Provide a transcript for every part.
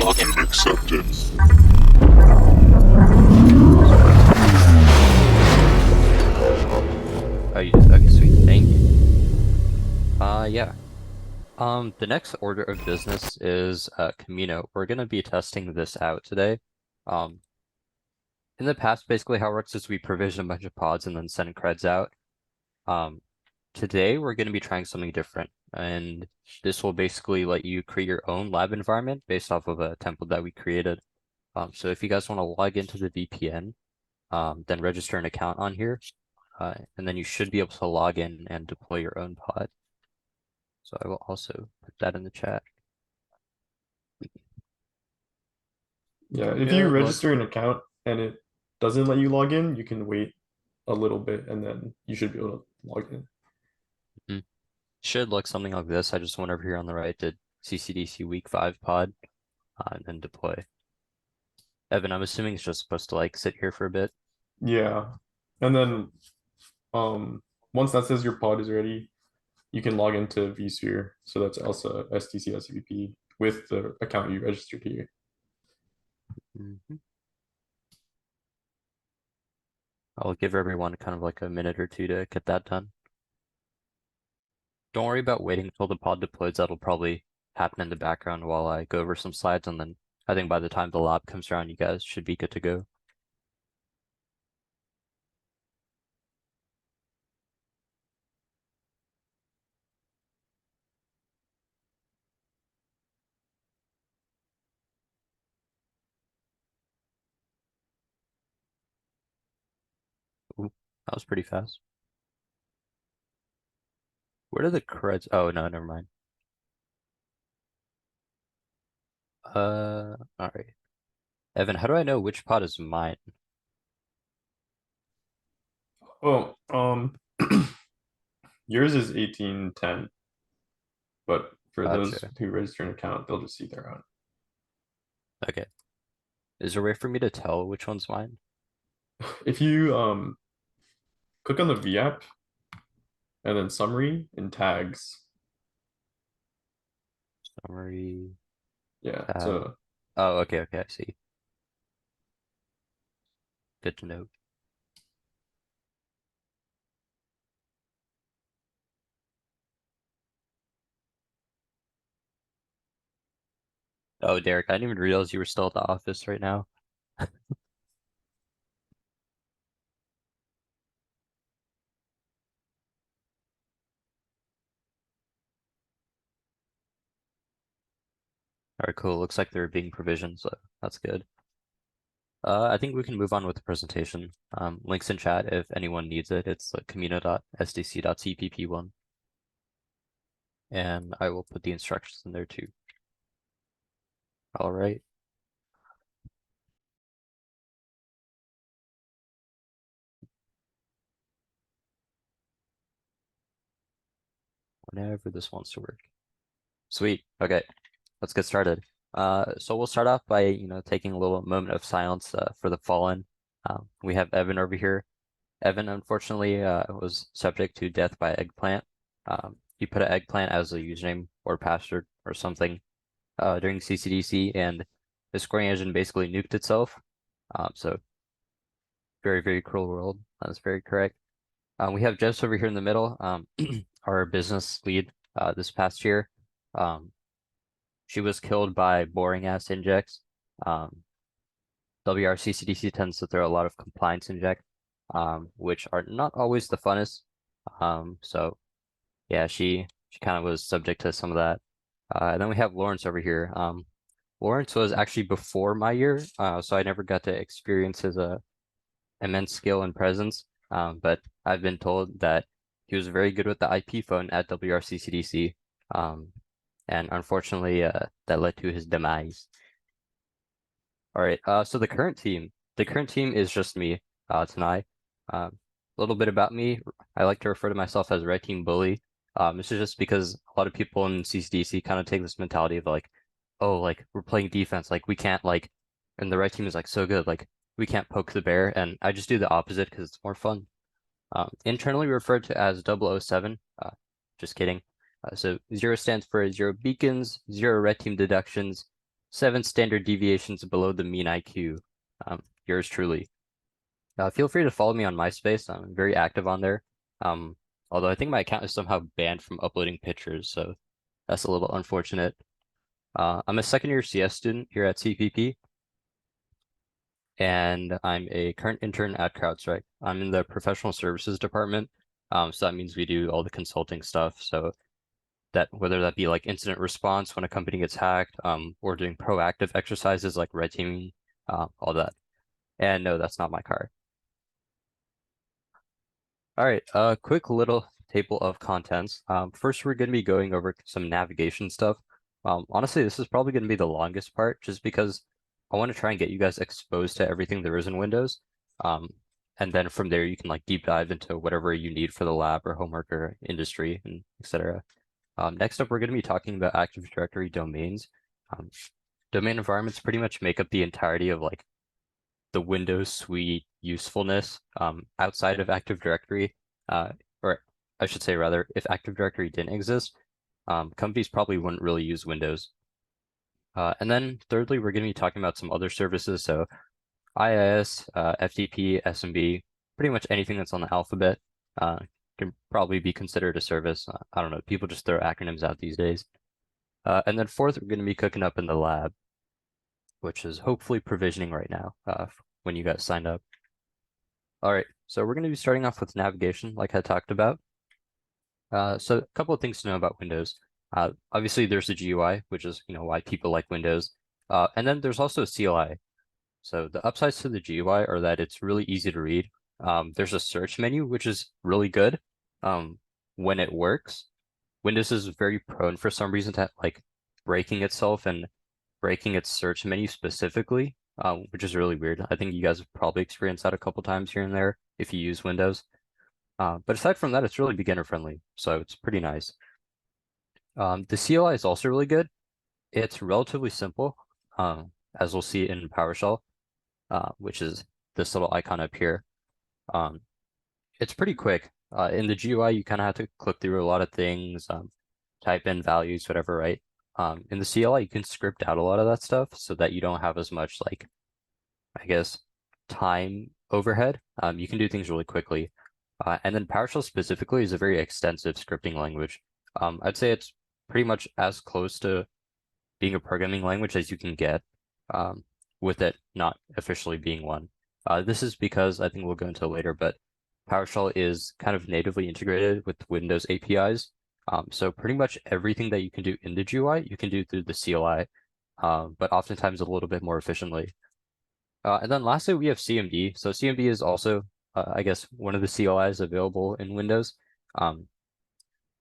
Login accepted. Oh, you did? Okay, sweet. Thank you. Yeah. The next order of business is Camino. We're gonna be testing this out today. Um, in the past, basically how it works is we provision a bunch of pods and then send creds out. Um, Today we're gonna be trying something different, and this will basically let you create your own lab environment based off of a template that we created. So if you guys want to log into the VPN, then register an account on here, and then you should be able to log in and deploy your own pod. So I will also put that in the chat. Yeah, if you Good luck. register an account and it doesn't let you log in, you can wait a little bit and then you should be able to log in. Should look something like this. I just went over here on the right, did CCDC week 5 pod, and then deploy. Evan, I'm assuming it's just supposed to like sit here for a bit. Yeah. And then once that says your pod is ready, you can log into vSphere. So that's ELSA STC SVP with the account you registered here. I'll give everyone kind of like a minute or two to get that done. Don't worry about waiting until the pod deploys. That'll probably happen in the background while I go over some slides, and then I think by the time the lab comes around, you guys should be good to go. Ooh, that was pretty fast. Where are the creds? Oh, no, never mind. All right. Evan, how do I know which pod is mine? Oh, yours is 1810, but for those Gotcha. who register an account, they'll just see their own. Okay. Is there a way for me to tell which one's mine? If you click on the V app and then summary and tags. Summary. Yeah, Tab. so Oh, okay, I see. Good to know. Oh, Derek, I didn't even realize you were still at the office right now. All right, cool. Looks like they're being provisioned, so that's good. I think we can move on with the presentation. Links in chat if anyone needs it. It's like communo.sdc.cpp1. And I will put the instructions in there too. All right. Whenever this wants to work. Sweet. Okay, let's get started. So we'll start off by, taking a little moment of silence for the fallen. We have Evan over here. Evan, unfortunately, was subject to death by eggplant. He put an eggplant as a username or password or something during CCDC, and the scoring engine basically nuked itself. So very, very cruel world. That's very correct. We have Jess over here in the middle, our business lead this past year. She was killed by boring ass injects. WRCCDC tends to throw a lot of compliance inject, which are not always the funnest. So yeah, she kind of was subject to some of that. And then we have Lawrence over here. Lawrence was actually before my year, so I never got to experience his immense skill and presence. But I've been told that he was very good with the IP phone at WRCCDC. And unfortunately, that led to his demise. All right, so the current team is just me tonight. A little bit about me. I like to refer to myself as Red Team Bully. This is just because a lot of people in CCDC kind of take this mentality of like, oh, like we're playing defense, like we can't like, and the red team is like so good, like we can't poke the bear, and I just do the opposite because it's more fun. Internally referred to as 007. Just kidding. So 0 stands for 0 beacons, 0 red team deductions, 7 standard deviations below the mean IQ. Yours truly. Feel free to follow me on MySpace. I'm very active on there. Um, Although I think my account is somehow banned from uploading pictures, so that's a little unfortunate. I'm a second year CS student here at CPP, and I'm a current intern at CrowdStrike. I'm in the professional services department, so that means we do all the consulting stuff. So that whether that be like incident response when a company gets hacked, or doing proactive exercises like red teaming, all that. And no, that's not my car. All right, quick little table of contents. First, we're going to be going over some navigation stuff. Honestly, this is probably going to be the longest part just because I want to try and get you guys exposed to everything there is in Windows. And then from there, you can like deep dive into whatever you need for the lab or homework or industry and etc. Next up, we're going to be talking about Active Directory domains. Domain environments pretty much make up the entirety of like the Windows suite usefulness outside of Active Directory, or I should say rather, if Active Directory didn't exist, companies probably wouldn't really use Windows. And then thirdly, we're going to be talking about some other services. So IIS, FTP, SMB, pretty much anything that's on the alphabet can probably be considered a service. I don't know, people just throw acronyms out these days. And then fourth, we're going to be cooking up in the lab, which is hopefully provisioning right now when you guys signed up. All right, so we're going to be starting off with navigation, like I talked about. So a couple of things to know about Windows. Obviously, there's the GUI, which is why people like Windows. And then there's also CLI. So the upsides to the GUI are that it's really easy to read. There's a search menu, which is really good when it works. Windows is very prone for some reason to like breaking itself and breaking its search menu specifically, which is really weird. I think you guys have probably experienced that a couple times here and there if you use Windows. But aside from that, it's really beginner friendly, so it's pretty nice. The CLI is also really good. It's relatively simple, as we'll see in PowerShell, which is this little icon up here. It's pretty quick. In the GUI, you kind of have to click through a lot of things, type in values, whatever, right? In the CLI, you can script out a lot of that stuff so that you don't have as much, like, I guess, time overhead. You can do things really quickly. And then PowerShell specifically is a very extensive scripting language. I'd say it's pretty much as close to being a programming language as you can get, with it not officially being one. This is because I think we'll go into it later, but PowerShell is kind of natively integrated with Windows APIs. So pretty much everything that you can do in the GUI, you can do through the CLI, but oftentimes a little bit more efficiently. And then lastly, we have CMD. So CMD is also, I guess, one of the CLIs available in Windows.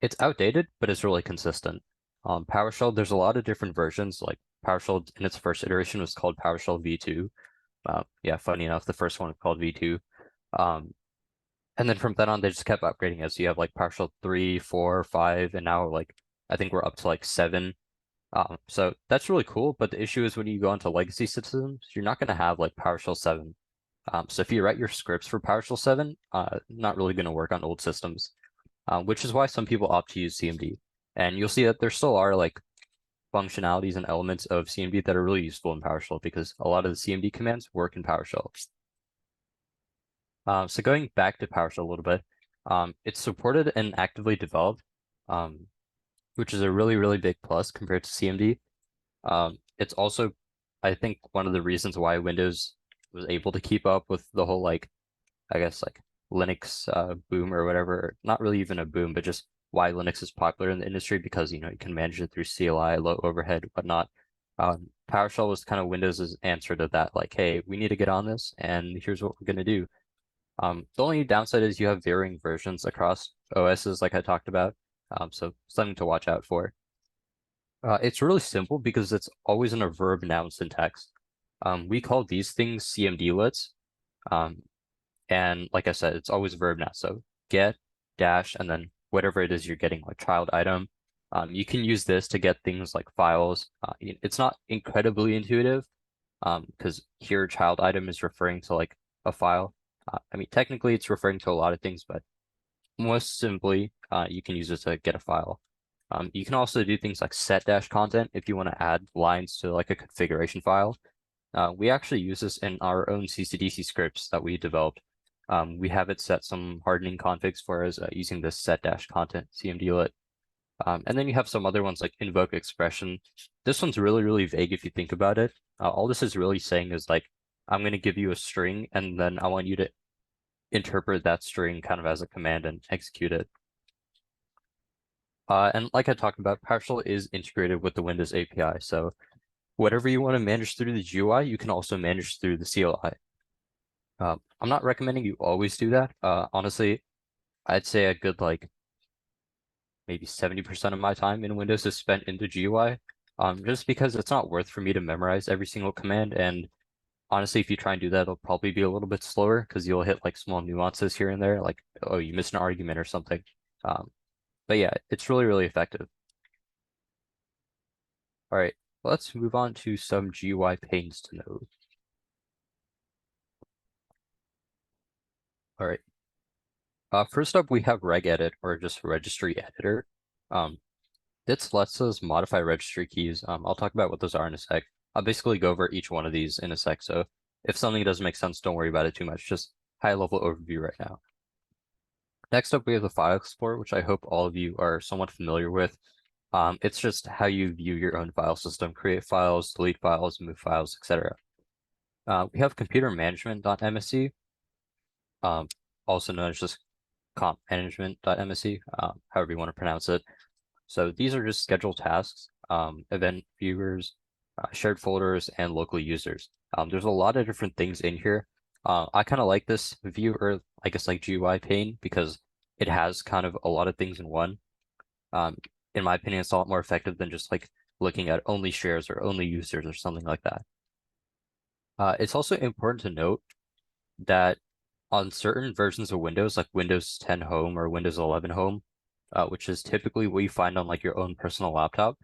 It's outdated, but it's really consistent. PowerShell, there's a lot of different versions. Like PowerShell in its first iteration was called PowerShell v2. Yeah, funny enough, the first one was called v2. And then from then on, they just kept upgrading it. So you have like PowerShell 3, 4, 5, and now like I think we're up to like 7. So that's really cool. But the issue is when you go into legacy systems, you're not going to have like PowerShell 7. So if you write your scripts for PowerShell 7, not really going to work on old systems, which is why some people opt to use CMD. And you'll see that there still are like functionalities and elements of CMD that are really useful in PowerShell because a lot of the CMD commands work in PowerShell. So going back to PowerShell a little bit, it's supported and actively developed, which is a really, really big plus compared to CMD. It's also, I think, one of the reasons why Windows was able to keep up with the whole, like, I guess, like Linux boom or whatever. Not really even a boom, but just why Linux is popular in the industry because, you can manage it through CLI, low overhead, whatnot. PowerShell was kind of Windows's answer to that, like, hey, we need to get on this, and here's what we're going to do. The only downside is you have varying versions across OSs, like I talked about, so something to watch out for. It's really simple because it's always in a verb noun syntax. We call these things CMDlets, and like I said, it's always verb noun. So get, dash, and then whatever it is you're getting, like child item. You can use this to get things like files. It's not incredibly intuitive because here child item is referring to like a file. I mean, technically it's referring to a lot of things, but most simply, you can use it to get a file. You can also do things like set dash content if you want to add lines to like a configuration file. We actually use this in our own CCDC scripts that we developed. We have it set some hardening configs for us using this set dash content cmdlet. And then you have some other ones like invoke expression. This one's really, really vague if you think about it. All this is really saying is like, I'm going to give you a string and then I want you to interpret that string kind of as a command and execute it. And like I talked about, PowerShell is integrated with the Windows API. So whatever you want to manage through the GUI, you can also manage through the CLI. I'm not recommending you always do that. Honestly, I'd say a good like maybe 70% of my time in Windows is spent in the GUI, just because it's not worth for me to memorize every single command. And honestly, if you try and do that, it'll probably be a little bit slower because you'll hit like small nuances here and there, like, oh, you missed an argument or something. But yeah, it's really, really effective. All right, let's move on to some GUI pains to know. All right. First up, we have regedit, or just registry editor. This lets us modify registry keys. I'll talk about what those are in a sec. I'll basically go over each one of these in a sec. So if something doesn't make sense, don't worry about it too much. Just high level overview right now. Next up, we have the file explorer, which I hope all of you are somewhat familiar with. It's just how you view your own file system, create files, delete files, move files, etc. We have computer management.msc, also known as just comp management.msc, however you want to pronounce it. So these are just scheduled tasks, event viewers, shared folders, and local users. There's a lot of different things in here. I kind of like this view, or I guess like GUI pane, because it has kind of a lot of things in one. In my opinion, it's a lot more effective than just like looking at only shares or only users or something like that. It's also important to note that on certain versions of Windows, like Windows 10 Home or Windows 11 Home, which is typically what you find on like your own personal laptop,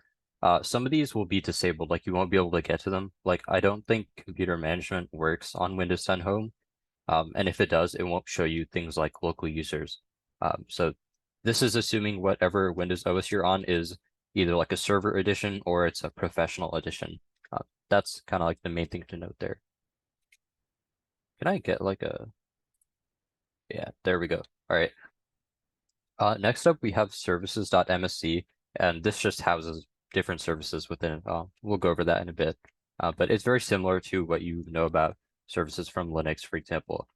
some of these will be disabled, like you won't be able to get to them. Like I don't think computer management works on Windows 10 Home. And if it does, it won't show you things like local users. So this is assuming whatever Windows OS you're on is either like a server edition or it's a professional edition. That's kind of like the main thing to note there. Can I get like a, yeah, there we go. All right. Next up, we have services.msc, and this just houses different services within it. We'll go over that in a bit, but it's very similar to what you know about services from Linux, for example.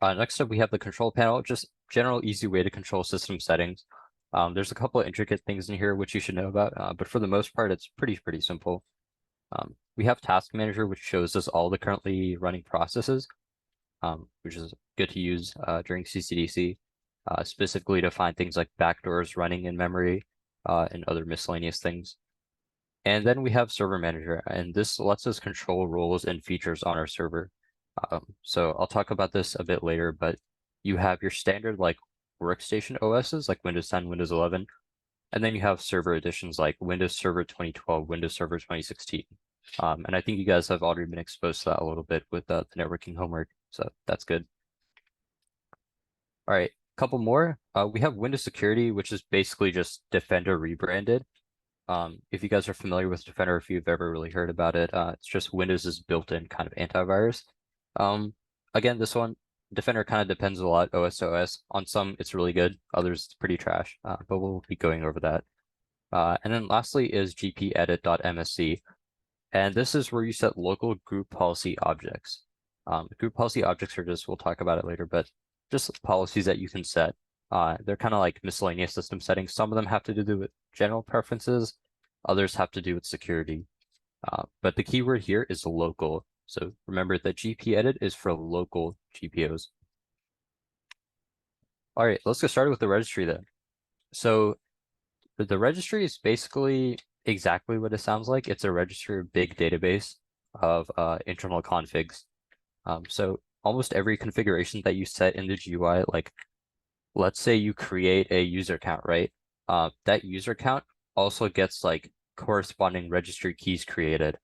Next up, we have the control panel, just general easy way to control system settings. There's a couple of intricate things in here which you should know about, but for the most part, it's pretty simple. We have Task Manager, which shows us all the currently running processes, which is good to use during CCDC, specifically to find things like backdoors running in memory and other miscellaneous things. And then we have Server Manager, and this lets us control roles and features on our server. So I'll talk about this a bit later, but you have your standard like workstation OSs like Windows 10, Windows 11, and then you have server editions like Windows Server 2012, Windows Server 2016. And I think you guys have already been exposed to that a little bit with the networking homework, so that's good. All right, a couple more. We have Windows Security, which is basically just Defender rebranded. If you guys are familiar with Defender, if you've ever really heard about it, it's just Windows's built-in kind of antivirus. Again, this one, Defender kind of depends a lot OS to OS. On some, it's really good. Others, it's pretty trash, but we'll be going over that. And then lastly is gpedit.msc. And this is where you set local group policy objects. Group policy objects are just, we'll talk about it later, but just policies that you can set. They're kind of like miscellaneous system settings. Some of them have to do with general preferences. Others have to do with security. But the keyword here is local. So remember that gpedit is for local GPOs. All right, let's get started with the registry then. So the registry is basically exactly what it sounds like. It's a registry big database of internal configs. So almost every configuration that you set in the GUI, like let's say you create a user count, right? That user count also gets like corresponding registry keys created.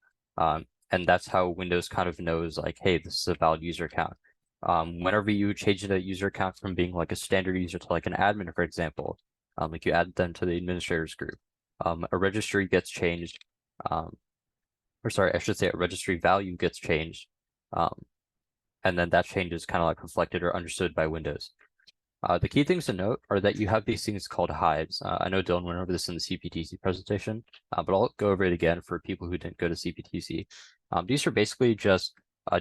And that's how Windows kind of knows like, hey, this is a valid user count. Whenever you change the user count from being like a standard user to like an admin, for example, Like you add them to the administrators group. A registry gets changed, or sorry, I should say a registry value gets changed, um, and then that change is kind of like reflected or understood by Windows. The key things to note are that you have these things called hives. I know Dylan went over this in the CPTC presentation, but I'll go over it again for people who didn't go to CPTC. These are basically just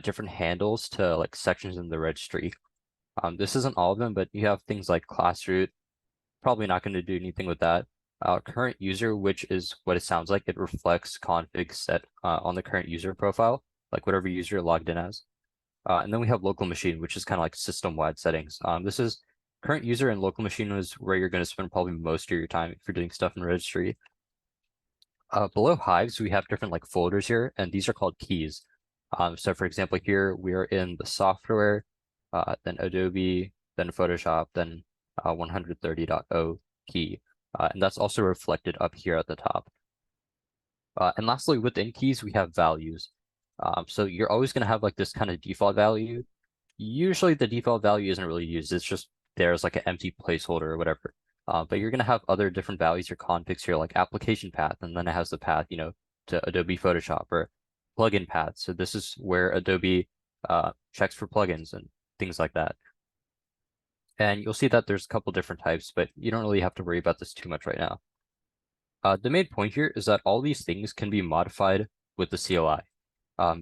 different handles to like sections in the registry. This isn't all of them, but you have things like class root. Probably not going to do anything with that. Current user, which is what it sounds like. It reflects config set on the current user profile, like whatever user you're logged in as. And then we have local machine, which is kind of like system-wide settings. This is current user and local machine is where you're going to spend probably most of your time if you're doing stuff in registry. Below hives, we have different like folders here, and these are called keys. So for example, here we are in the software, then Adobe, then Photoshop, then 130.0 key. And that's also reflected up here at the top. And lastly, within keys, we have values. So you're always going to have like this kind of default value. Usually the default value isn't really used. It's just there's like an empty placeholder or whatever. But you're going to have other different values or configs here, like application path, and then it has the path, to Adobe Photoshop or plugin path. So this is where Adobe checks for plugins and things like that. And you'll see that there's a couple different types, but you don't really have to worry about this too much right now. The main point here is that all these things can be modified with the CLI.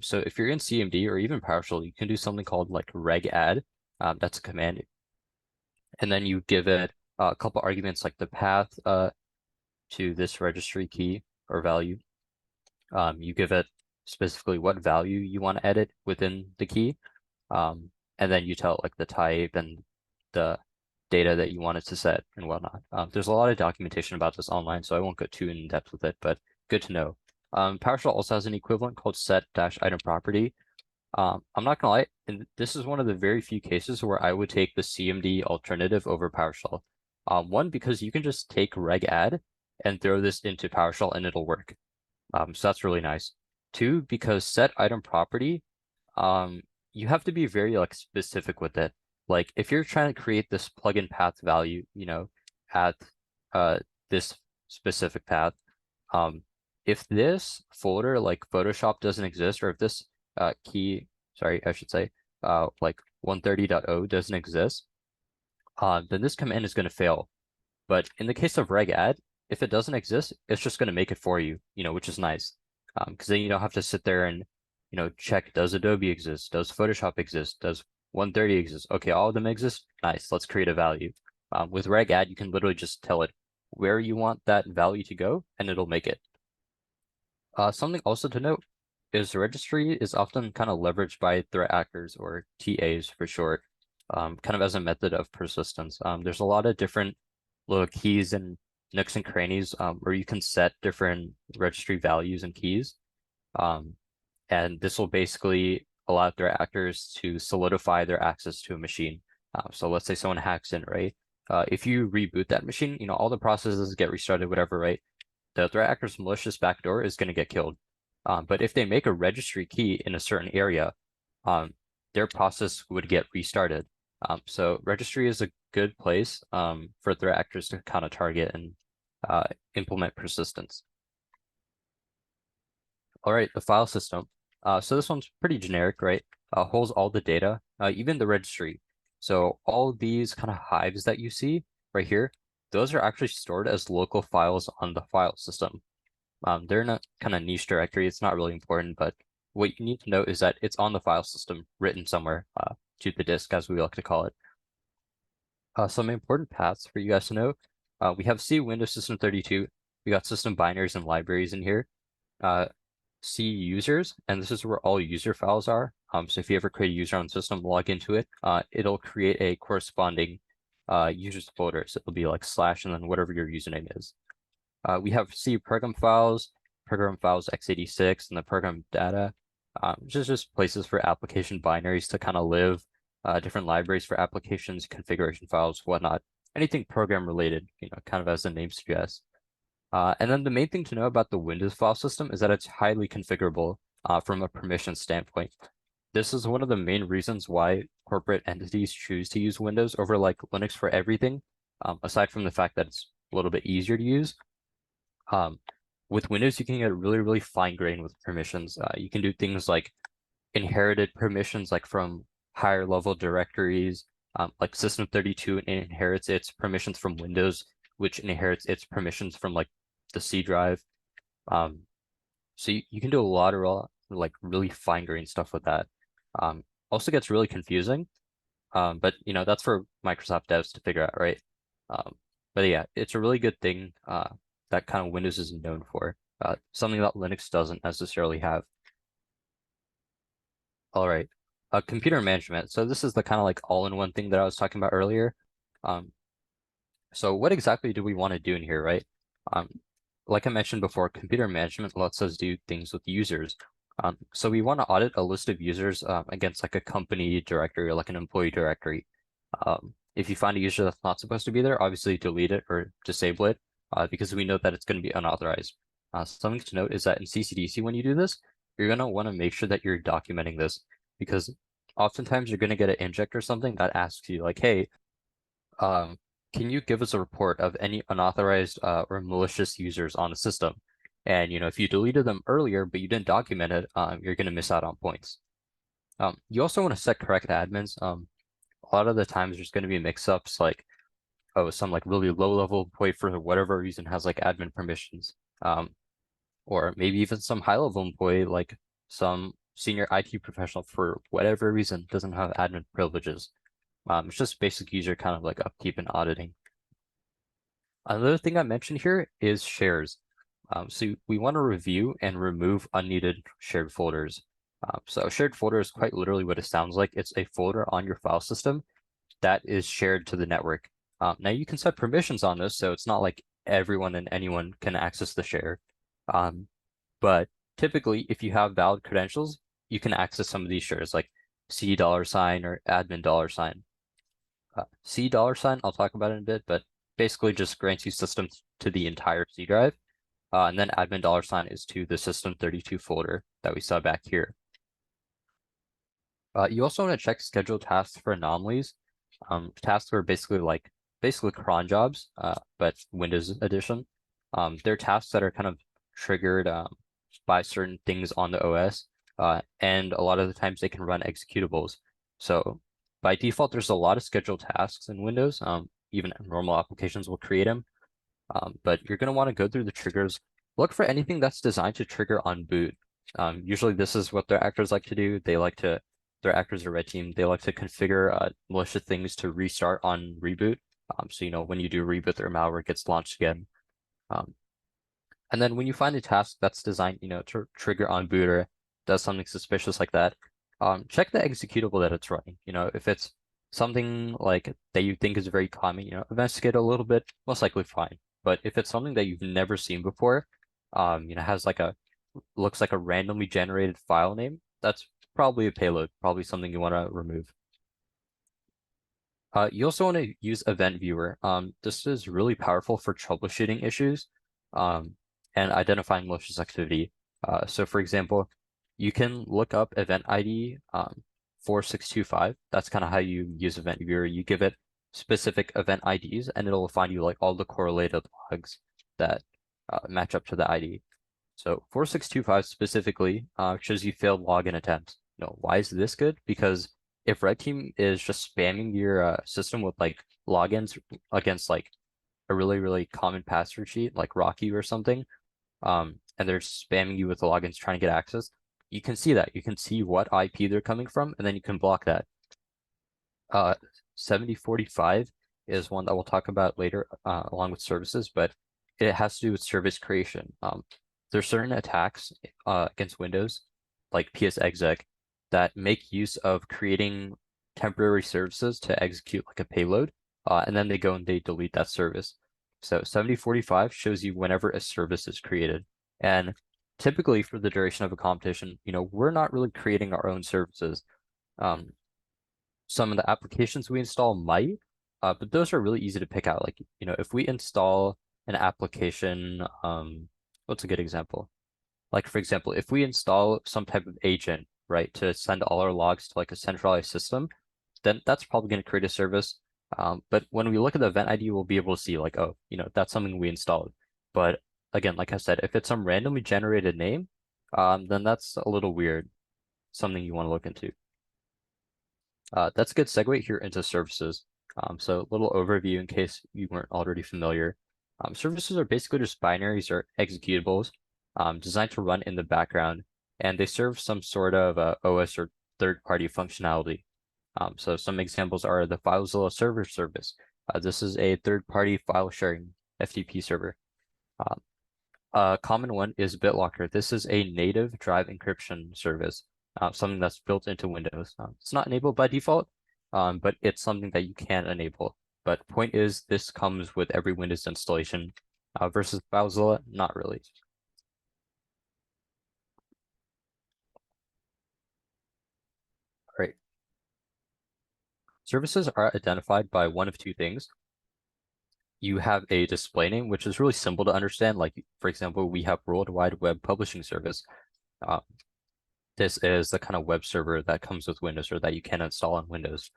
So if you're in CMD or even PowerShell, you can do something called like regadd. That's a command. And then you give it a couple arguments like the path to this registry key or value. You give it specifically what value you want to edit within the key. And then you tell it like the type and the data that you want it to set and whatnot. There's a lot of documentation about this online, so I won't go too in depth with it, but good to know. PowerShell also has an equivalent called set-item property. I'm not gonna lie, and this is one of the very few cases where I would take the CMD alternative over PowerShell. One, because you can just take regadd and throw this into PowerShell and it'll work. So that's really nice. Two, because set-item property, you have to be very like specific with it. Like if you're trying to create this plugin path value, at this specific path, if this folder like Photoshop doesn't exist, or if this key, sorry, I should say, like 130.0 doesn't exist, then this command is going to fail. But in the case of regadd, if it doesn't exist, it's just going to make it for you, which is nice. Because then you don't have to sit there and, check, does Adobe exist? Does Photoshop exist? Does 130 exist? Okay, all of them exist. Nice, let's create a value. With regadd, you can literally just tell it where you want that value to go, and it'll make it. Something also to note is the registry is often kind of leveraged by threat actors, or TAs for short, kind of as a method of persistence. There's a lot of different little keys and nooks and crannies where you can set different registry values and keys. And this will basically allow threat actors to solidify their access to a machine. So let's say someone hacks in, right? If you reboot that machine, all the processes get restarted, whatever, right? The threat actor's malicious backdoor is going to get killed. But if they make a registry key in a certain area, their process would get restarted. So registry is a good place for threat actors to kind of target and implement persistence. All right, the file system. So this one's pretty generic, right? Holds all the data, even the registry. So all of these kind of hives that you see right here, those are actually stored as local files on the file system. They're in a kind of niche directory. It's not really important, but what you need to know is that it's on the file system written somewhere to the disk, as we like to call it. Some important paths for you guys to know. We have C Windows System 32. We got system binaries and libraries in here. C users, and this is where all user files are. So if you ever create a user on the system, log into it, it'll create a corresponding users folder. So it'll be like / and then whatever your username is. We have C program files x86, and the program data, which is just places for application binaries to kind of live, different libraries for applications, configuration files, whatnot, anything program related, kind of as the name suggests. And then the main thing to know about the Windows file system is that it's highly configurable from a permission standpoint. This is one of the main reasons why corporate entities choose to use Windows over like Linux for everything, aside from the fact that it's a little bit easier to use. With Windows, you can get really, really fine-grained with permissions. You can do things like inherited permissions, like from higher level directories, like System32 inherits its permissions from Windows, which inherits its permissions from like the C drive. Um, so you can do a lot of like really fine-grained stuff with that. Also gets really confusing. But that's for Microsoft devs to figure out, right? Um, but yeah, it's a really good thing that kind of Windows is known for. Something that Linux doesn't necessarily have. All right. Computer management. So this is the kind of like all-in-one thing that I was talking about earlier. Um, so what exactly do we want to do in here, right? Um, like I mentioned before, computer management lets us do things with users. So we want to audit a list of users against like a company directory or like an employee directory. If you find a user that's not supposed to be there, obviously delete it or disable it because we know that it's going to be unauthorized. Something to note is that in CCDC, when you do this, you're going to want to make sure that you're documenting this because oftentimes you're going to get an inject or something that asks you like, hey, um, can you give us a report of any unauthorized or malicious users on the system? And if you deleted them earlier but you didn't document it, you're going to miss out on points. You also want to set correct admins. A lot of the times there's going to be mix-ups like, oh, some like really low-level employee for whatever reason has like admin permissions. Or maybe even some high-level employee like some senior IT professional for whatever reason doesn't have admin privileges. It's just basic user kind of like upkeep and auditing. Another thing I mentioned here is shares. So we want to review and remove unneeded shared folders. So a shared folder is quite literally what it sounds like. It's a folder on your file system that is shared to the network. Now you can set permissions on this, so it's not like everyone and anyone can access the share. But typically, if you have valid credentials, you can access some of these shares like C $sign or admin $sign. C $sign, I'll talk about it in a bit, but basically just grants you system to the entire C drive. And then admin $sign is to the System32 folder that we saw back here. You also want to check scheduled tasks for anomalies. Tasks are basically cron jobs, but Windows edition. They're tasks that are kind of triggered by certain things on the OS, and a lot of the times they can run executables. So by default, there's a lot of scheduled tasks in Windows. Even normal applications will create them. But you're going to want to go through the triggers. Look for anything that's designed to trigger on boot. Usually this is what their actors like to do. Their actors are red team. They like to configure malicious things to restart on reboot. So when you do reboot, their malware gets launched again. And then when you find a task that's designed, to trigger on boot or does something suspicious like that, check the executable that it's running. If it's something like that you think is very common, investigate a little bit, most likely fine. But if it's something that you've never seen before, has looks like a randomly generated file name, that's probably a payload, probably something you want to remove. You also want to use Event Viewer. This is really powerful for troubleshooting issues and identifying malicious activity. So for example, you can look up event ID 4625. That's kind of how you use Event Viewer. You give it specific event IDs and it'll find you like all the correlated logs that match up to the ID. So 4625 specifically shows you failed login attempts. Why is this good? Because if red team is just spamming your system with like logins against like a really, really common password sheet like Rocky or something, and they're spamming you with logins trying to get access, you can see that. You can see what IP they're coming from, and then you can block that. 7045 is one that we'll talk about later along with services, but it has to do with service creation. There's certain attacks against Windows, like psexec, that make use of creating temporary services to execute like a payload, and then they go and they delete that service. So 7045 shows you whenever a service is created. And typically for the duration of a competition, we're not really creating our own services. Some of the applications we install might, but those are really easy to pick out. Like, if we install an application, what's a good example? Like, for example, if we install some type of agent, right, to send all our logs to like a centralized system, then that's probably going to create a service. But when we look at the event ID, we'll be able to see like, oh, that's something we installed. But again, like I said, if it's some randomly generated name, then that's a little weird, something you want to look into. That's a good segue here into services. So a little overview in case you weren't already familiar. Services are basically just binaries or executables designed to run in the background, and they serve some sort of OS or third-party functionality. So some examples are the FileZilla server service. This is a third-party file sharing FTP server. A common one is BitLocker. This is a native drive encryption service, something that's built into Windows. It's not enabled by default, but it's something that you can enable. But point is, this comes with every Windows installation, versus FileZilla, not really. All right. Services are identified by one of two things. You have a display name, which is really simple to understand. Like, for example, we have World Wide Web Publishing Service. This is the kind of web server that comes with Windows or that you can install on Windows.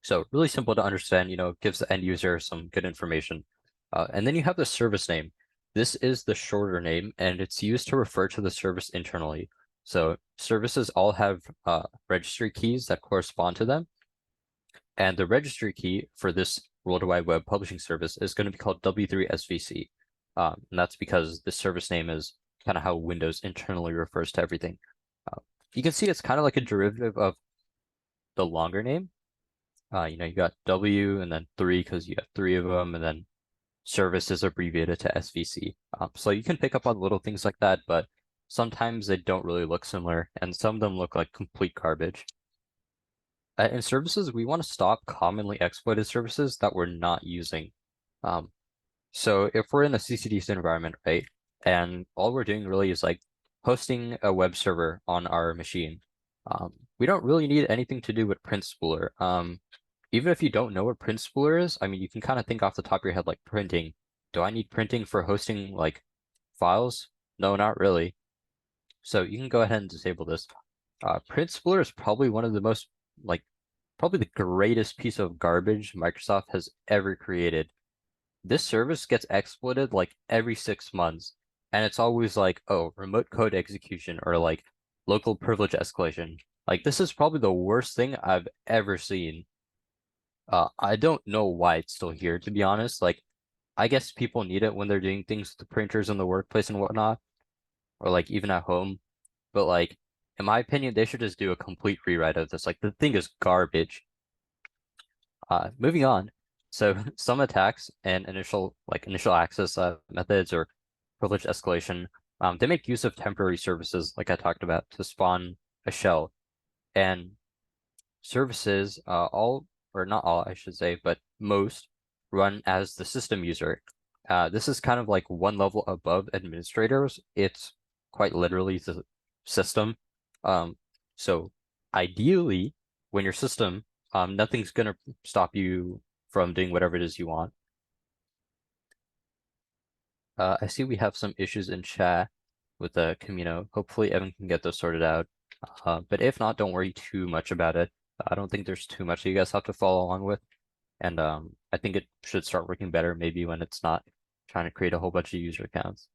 So really simple to understand, gives the end user some good information. And then you have the service name. This is the shorter name, and it's used to refer to the service internally. So services all have registry keys that correspond to them. And the registry key for this World Wide Web Publishing Service is going to be called W3SVC. And that's because the service name is kind of how Windows internally refers to everything. You can see it's kind of like a derivative of the longer name. You got W and then 3 because you have 3 of them, and then service is abbreviated to SVC. So you can pick up on little things like that, but sometimes they don't really look similar, and some of them look like complete garbage. In services, we want to stop commonly exploited services that we're not using. So if we're in a CCDC environment, right, and all we're doing really is like hosting a web server on our machine, we don't really need anything to do with print spooler. Even if you don't know what print spooler is, I mean, you can kind of think off the top of your head like printing. Do I need printing for hosting like files? No, not really. So you can go ahead and disable this. Print spooler is probably one of the most probably the greatest piece of garbage Microsoft has ever created. This service gets exploited like every 6 months, and it's always like, oh, remote code execution or like local privilege escalation. Like this is probably the worst thing I've ever seen. I don't know why it's still here, to be honest. Like, I guess people need it when they're doing things with the printers in the workplace and whatnot, or like even at home. But like, in my opinion, they should just do a complete rewrite of this. Like, the thing is garbage. Moving on. So some attacks and initial access methods or privilege escalation, they make use of temporary services, like I talked about, to spawn a shell. And services, all or not all, I should say, but most run as the system user. This is kind of like one level above administrators. It's quite literally the system. So ideally, when your system, nothing's gonna stop you from doing whatever it is you want. I see we have some issues in chat with the Camino. Hopefully Evan can get those sorted out. But if not, don't worry too much about it. I don't think there's too much that you guys have to follow along with. And I think it should start working better maybe when it's not trying to create a whole bunch of user accounts.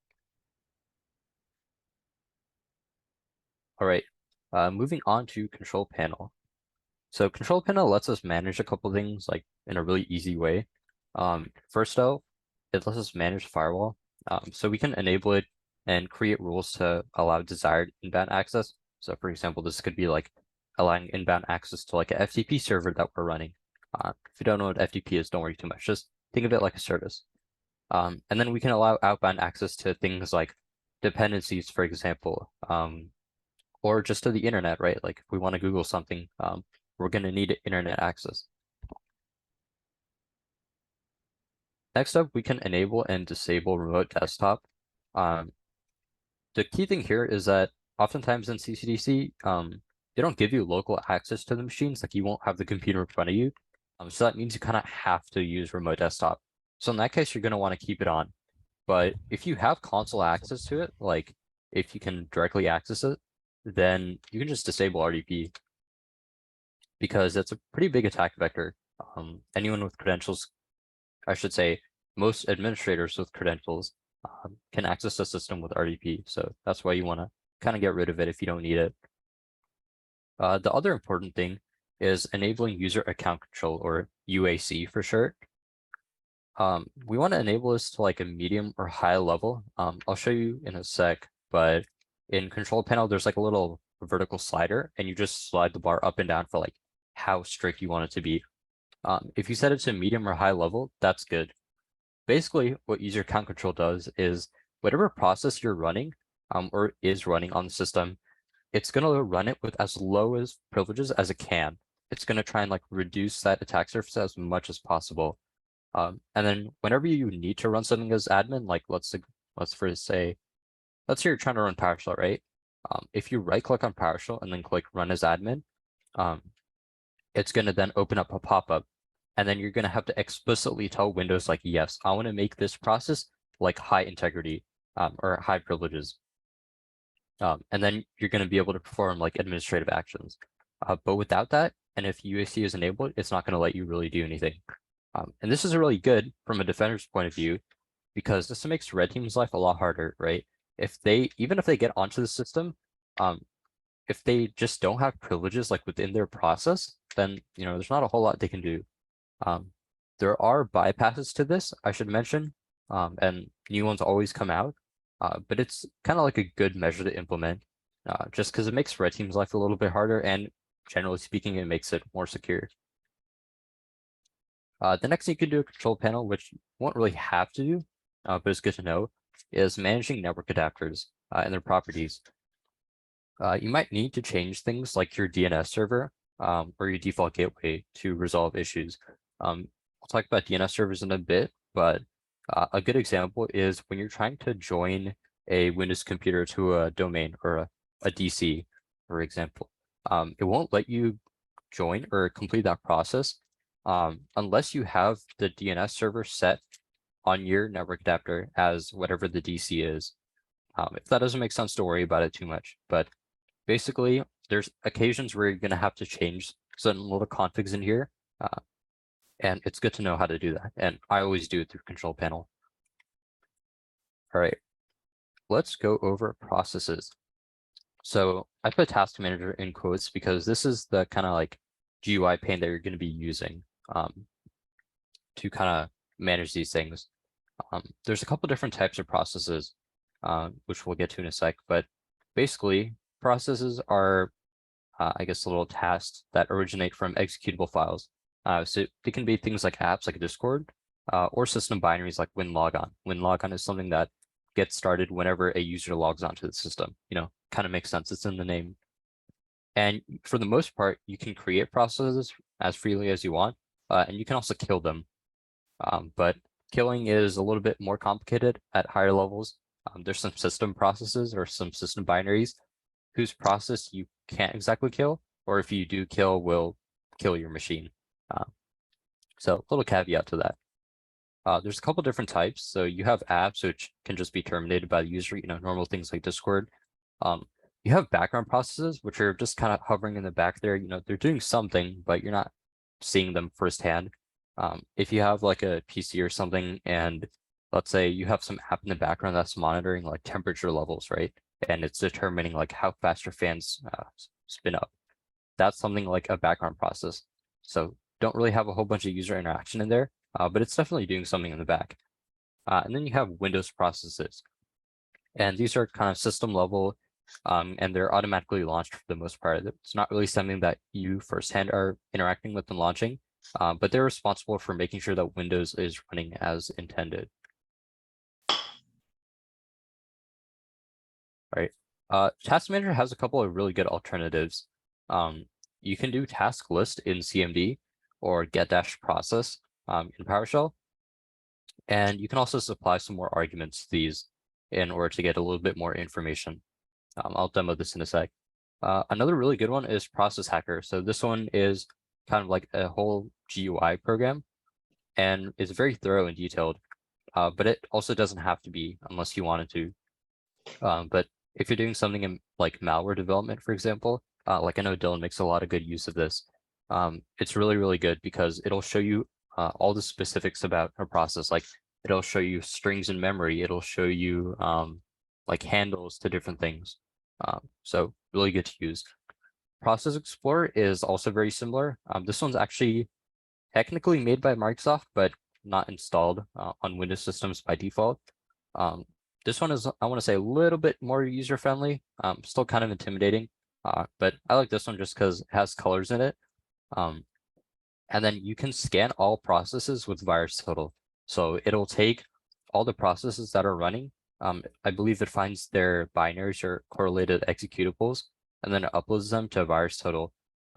All right, moving on to control panel. So control panel lets us manage a couple things like in a really easy way. First though, it lets us manage firewall. So we can enable it and create rules to allow desired inbound access. So for example, this could be like allowing inbound access to like a FTP server that we're running. If you don't know what FTP is, don't worry too much. Just think of it like a service. And then we can allow outbound access to things like dependencies, for example, or just to the internet, right? Like if we want to Google something, we're going to need internet access. Next up, we can enable and disable remote desktop. The key thing here is that oftentimes in CCDC, they don't give you local access to the machines, like you won't have the computer in front of you. So that means you kind of have to use remote desktop. So in that case, you're going to want to keep it on. But if you have console access to it, like if you can directly access it, then you can just disable RDP because it's a pretty big attack vector. Anyone with credentials, I should say, most administrators with credentials can access the system with RDP. So that's why you want to kind of get rid of it if you don't need it. The other important thing is enabling user account control, or UAC for short. We want to enable this to like a medium or high level. I'll show you in a sec, but in control panel, there's like a little vertical slider, and you just slide the bar up and down for like how strict you want it to be. If you set it to medium or high level, that's good. Basically, what user account control does is whatever process you're running, or is running on the system, it's gonna run it with as low as privileges as it can. It's gonna try and like reduce that attack surface as much as possible. And then whenever you need to run something as admin, like let's first say, let's say you're trying to run PowerShell, right? If you right click on PowerShell and then click run as admin, it's gonna then open up a pop-up, and then you're gonna have to explicitly tell Windows like, yes, I want to make this process like high integrity, or high privileges. And then you're going to be able to perform like administrative actions. But without that, and if UAC is enabled, it's not going to let you really do anything. And this is really good from a defender's point of view, because this makes red team's life a lot harder, right? Even if they get onto the system, if they just don't have privileges like within their process, then there's not a whole lot they can do. There are bypasses to this, I should mention, and new ones always come out. But it's kind of like a good measure to implement, just because it makes red team's life a little bit harder, and generally speaking, it makes it more secure. The next thing you can do a control panel, which you won't really have to do, but it's good to know, is managing network adapters and their properties. You might need to change things like your DNS server or your default gateway to resolve issues. I'll talk about DNS servers in a bit, but a good example is when you're trying to join a Windows computer to a domain or a DC, for example. It won't let you join or complete that process unless you have the DNS server set on your network adapter as whatever the DC is. If that doesn't make sense, don't worry about it too much. But basically, there's occasions where you're going to have to change certain little configs in here. And it's good to know how to do that. And I always do it through control panel. All right, let's go over processes. So I put task manager in quotes because this is the kind of like GUI pane that you're going to be using to kind of manage these things. There's a couple different types of processes, which we'll get to in a sec, but basically processes are, I guess, little tasks that originate from executable files. So they can be things like apps like Discord, or system binaries like WinLogon. WinLogon is something that gets started whenever a user logs onto the system. Kind of makes sense. It's in the name. And for the most part, you can create processes as freely as you want, and you can also kill them. But killing is a little bit more complicated at higher levels. There's some system processes or some system binaries whose process you can't exactly kill, or if you do kill, will kill your machine. So a little caveat to that. There's a couple different types. So you have apps, which can just be terminated by the user, normal things like Discord. You have background processes, which are just kind of hovering in the back there. They're doing something, but you're not seeing them firsthand. If you have like a PC or something, and let's say you have some app in the background that's monitoring like temperature levels, right? And it's determining like how fast your fans spin up. That's something like a background process. So don't really have a whole bunch of user interaction in there, but it's definitely doing something in the back. And then you have Windows processes. And these are kind of system level, and they're automatically launched for the most part. It's not really something that you firsthand are interacting with and launching, but they're responsible for making sure that Windows is running as intended. All right. Task Manager has a couple of really good alternatives. You can do task list in CMD or get-process in PowerShell. And you can also supply some more arguments to these in order to get a little bit more information. I'll demo this in a sec. Another really good one is Process Hacker. So this one is kind of like a whole GUI program and is very thorough and detailed, but it also doesn't have to be unless you wanted to. But if you're doing something in like malware development, for example, like I know Dylan makes a lot of good use of this. It's really, really good because it'll show you all the specifics about a process. Like it'll show you strings in memory. It'll show you like handles to different things. So really good to use. Process Explorer is also very similar. This one's actually technically made by Microsoft, but not installed on Windows systems by default. This one is, I want to say, a little bit more user-friendly. Still kind of intimidating, but I like this one just because it has colors in it. And then you can scan all processes with VirusTotal. So it'll take all the processes that are running. I believe it finds their binaries or correlated executables, and then it uploads them to VirusTotal.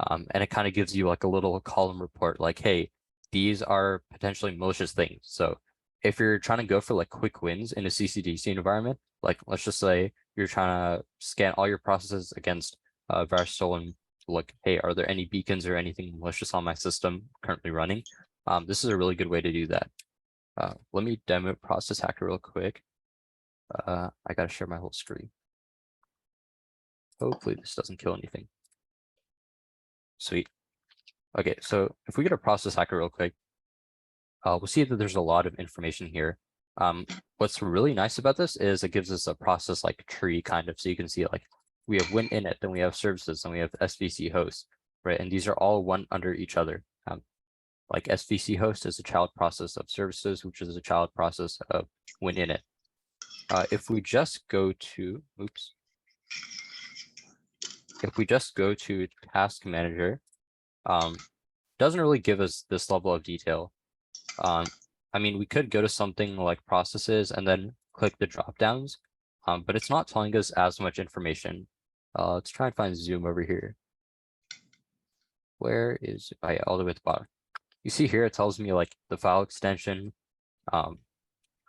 And it kind of gives you like a little column report, like, hey, these are potentially malicious things. So if you're trying to go for like quick wins in a CCDC environment, like let's just say you're trying to scan all your processes against VirusTotal and look, hey, are there any beacons or anything malicious on my system currently running? This is a really good way to do that. Let me demo Process Hacker real quick. I gotta share my whole screen. Hopefully this doesn't kill anything. Sweet. Okay, so if we get a Process Hacker real quick, we'll see that there's a lot of information here. What's really nice about this is it gives us a process like tree kind of, so you can see like we have Win Init, then we have services, then we have SVC host, right? And these are all one under each other. Like SVC host is a child process of services, which is a child process of Win Init. If we just go to, if we just go to Task Manager, doesn't really give us this level of detail. I mean, we could go to something like processes and then click the drop downs, but it's not telling us as much information. Let's try and find Zoom over here. Where is it? All the way at the bottom. You see here, it tells me like the file extension,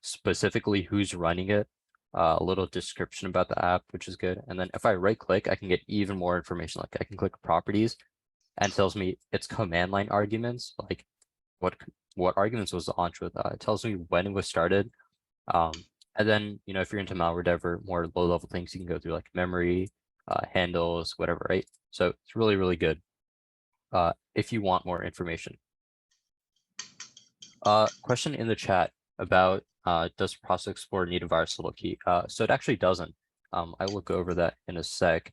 specifically who's running it, a little description about the app, which is good. And then if I right click, I can get even more information. Like I can click properties and it tells me its command line arguments, like what arguments was launched with. It tells me when it was started. And then, you know, if you're into malware dev or more low level things, you can go through like memory, handles, whatever, right? So it's really, really good if you want more information. Question in the chat about does Process Explorer need a VirusTotal key? So it actually doesn't. I will go over that in a sec.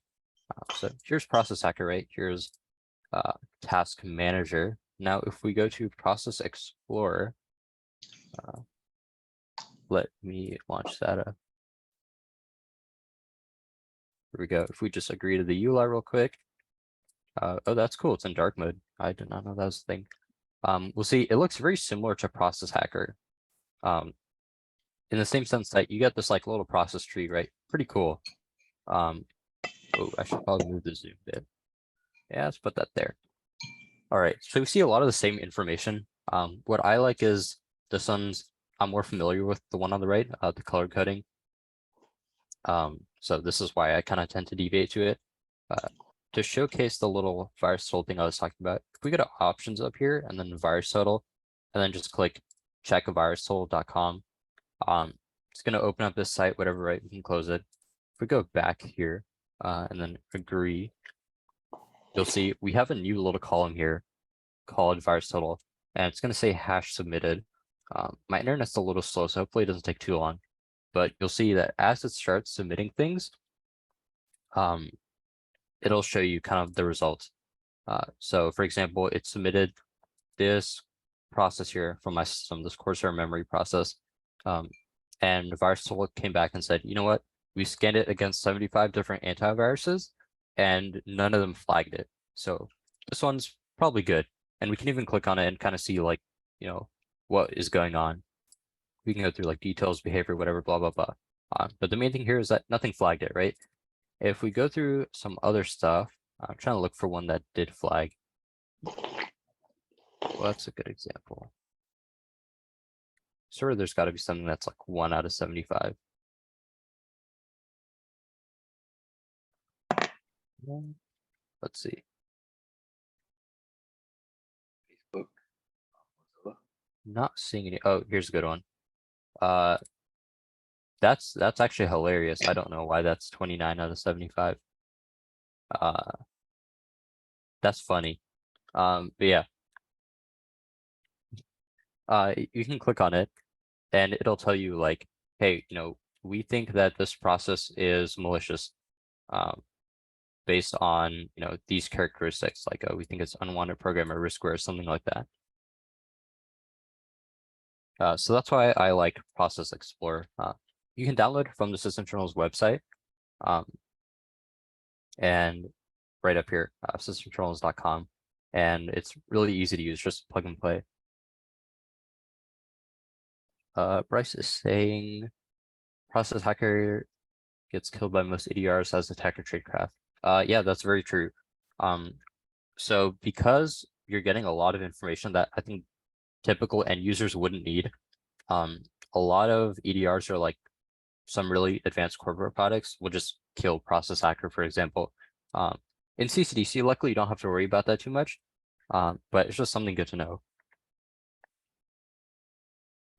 So here's Process Hacker, right? Here's Task Manager. Now, if we go to Process Explorer, let me launch that up. Here we go. If we just agree to the ULI real quick. Oh, that's cool. It's in dark mode. I did not know that was a thing. We'll see. It looks very similar to Process Hacker. In the same sense that you get this like little process tree, right? Pretty cool. Oh, I should probably move the zoom bit. Yeah, let's put that there. All right, so we see a lot of the same information. What I like is this one's, I'm more familiar with the one on the right, the color coding. So this is why I kind of tend to deviate to it. To showcase the little VirusTotal thing I was talking about, if we go to options up here and then VirusTotal, and then just click checkvirusTotal.com, it's going to open up this site, whatever, right? We can close it. If we go back here and then agree, you'll see we have a new little column here called VirusTotal, and it's going to say hash submitted. My internet's a little slow, so hopefully it doesn't take too long. But you'll see that as it starts submitting things, it'll show you kind of the results. So for example, it submitted this process here from my system, this Corsair memory process. And VirusTotal came back and said, you know what? We scanned it against 75 different antiviruses and none of them flagged it. So this one's probably good. And we can even click on it and kind of see like, you know, what is going on. We can go through like details, behavior, whatever, blah, blah, blah. But the main thing here is that nothing flagged it, right? If we go through some other stuff, I'm trying to look for one that did flag. Well, that's a good example. Sure, there's got to be something that's like 1 out of 75. Let's see. Facebook. Not seeing any. Oh, here's a good one. That's actually hilarious. I don't know why that's 29 out of 75. That's funny. But yeah, you can click on it and it'll tell you like, hey, we think that this process is malicious, based on, these characteristics, like we think it's unwanted program or riskware or something like that. So that's why I like Process Explorer. You can download it from the System Internals website, and right up here, systeminternals.com, and it's really easy to use, just plug and play. Bryce is saying process hacker gets killed by most EDRs as attacker tradecraft. Yeah, that's very true. So because you're getting a lot of information that I think typical end users wouldn't need, a lot of EDRs are like some really advanced corporate products will just kill process hacker, for example. In CCDC, luckily you don't have to worry about that too much, but it's just something good to know.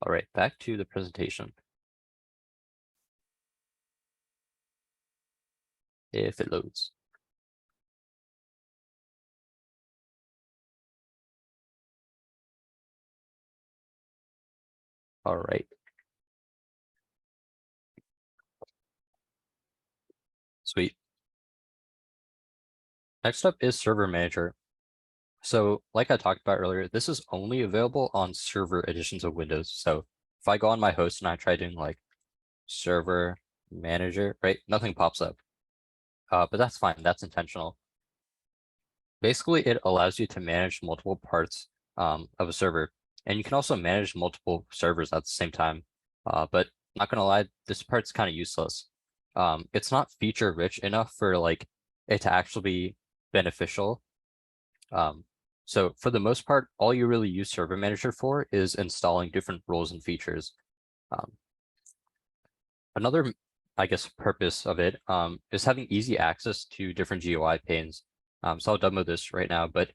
All right, back to the presentation. If it loads. All right. Sweet. Next up is Server Manager. So like I talked about earlier, this is only available on server editions of Windows. So if I go on my host and I try doing like Server Manager, right, nothing pops up. But that's fine, that's intentional. Basically, it allows you to manage multiple parts of a server, and you can also manage multiple servers at the same time. But not gonna lie, this part's kind of useless. It's not feature rich enough for like it to actually be beneficial. So for the most part, all you really use Server Manager for is installing different roles and features. Another, I guess, purpose of it is having easy access to different GUI panes. So I'll demo this right now, but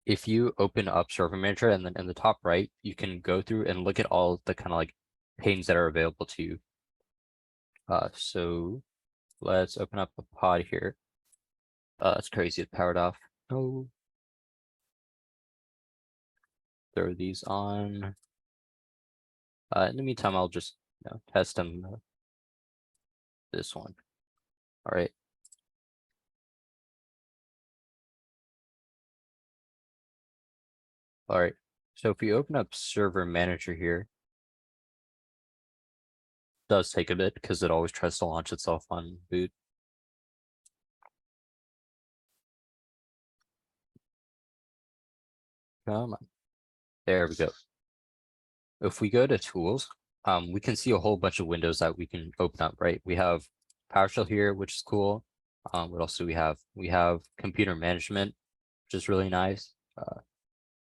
if you open up Server Manager and then in the top right, you can go through and look at all the kind of like panes that are available to you. So let's open up a pod here. It's crazy, it's powered off. Oh. Throw these on. In the meantime, I'll just test them. This one. All right. All right. So if we open up Server Manager here, it does take a bit because it always tries to launch itself on boot. Come on. There we go. If we go to tools, we can see a whole bunch of windows that we can open up, right? We have PowerShell here, which is cool. What else do we have? We have computer management, which is really nice.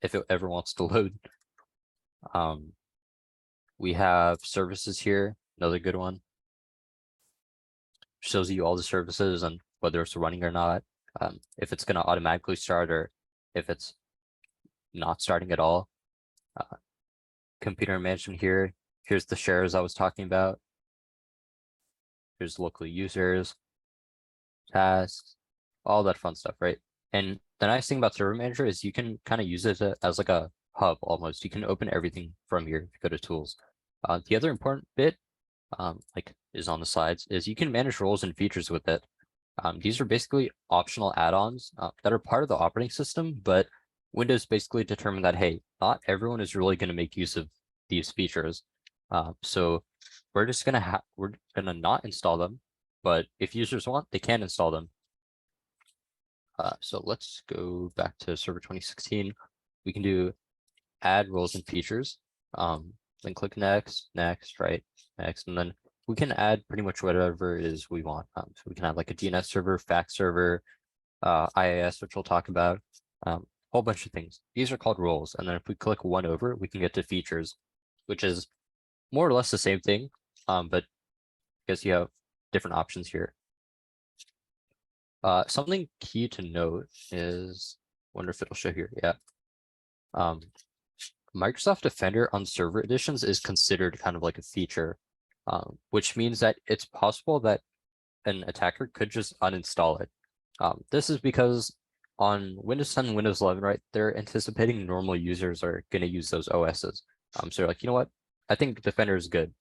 If it ever wants to load. We have services here, another good one. Shows you all the services and whether it's running or not. If it's going to automatically start or if it's not starting at all. Computer management here. Here's the shares I was talking about. Here's local users, tasks, all that fun stuff, right? And the nice thing about Server Manager is you can kind of use it as like a hub almost. You can open everything from here if you go to tools. The other important bit, like is on the slides, is you can manage roles and features with it. These are basically optional add-ons that are part of the operating system, but Windows basically determined that, hey, not everyone is really going to make use of these features. So we're just gonna not install them, but if users want, they can install them. So let's go back to Server 2016. We can do add roles and features. Then click next, right, next, and then we can add pretty much whatever it is we want. So we can have like a DNS server, fax server, IIS, which we'll talk about, whole bunch of things. These are called roles. And then if we click one over, we can get to features, which is more or less the same thing, but I guess you have different options here. Something key to note is, wonder if it'll show here. Yeah. Microsoft Defender on server editions is considered kind of like a feature, which means that it's possible that an attacker could just uninstall it. This is because on Windows 10 and Windows 11, right, they're anticipating normal users are going to use those OSs. So they're like, you know what? I think Defender is good.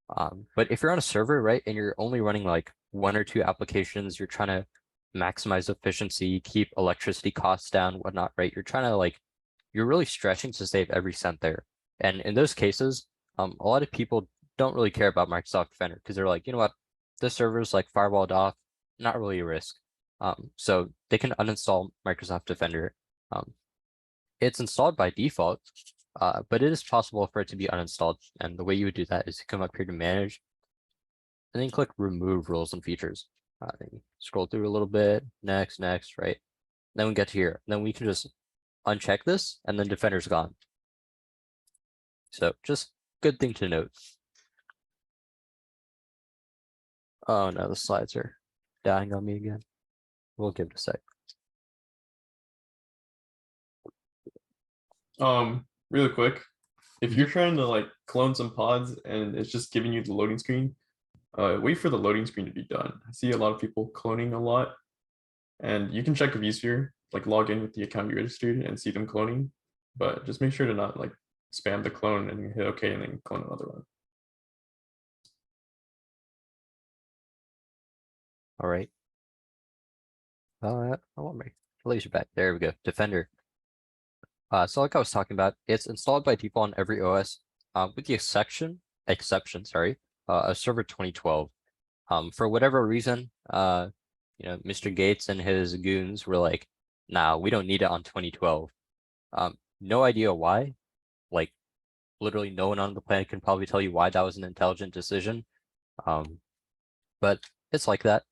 But if you're on a server, right, and you're only running like 1 or 2 applications, you're trying to maximize efficiency, keep electricity costs down, whatnot, right? You're trying to like, you're really stretching to save every cent there. And in those cases, a lot of people don't really care about Microsoft Defender because they're like, you know what, this server's like firewalled off, not really a risk. So they can uninstall Microsoft Defender. It's installed by default, but it is possible for it to be uninstalled. And the way you would do that is to come up here to manage and then click remove rules and features. Then scroll through a little bit, next, right? Then we get to here. Then we can just uncheck this and then Defender's gone. So just good thing to note. Oh no, the slides are dying on me again. We'll give it a sec. Really quick, if you're trying to like clone some pods and it's just giving you the loading screen, wait for the loading screen to be done. I see a lot of people cloning a lot, and you can check vSphere, like log in with the account you registered and see them cloning, but just make sure to not like spam the clone and hit OK and then clone another one. All right. I want my laser back. There we go. Defender. So like I was talking about, it's installed by default on every OS, with the exception, of Server 2012. For whatever reason, Mr. Gates and his goons were like, nah, we don't need it on 2012. No idea why. Like, literally no one on the planet can probably tell you why that was an intelligent decision. But it's like that.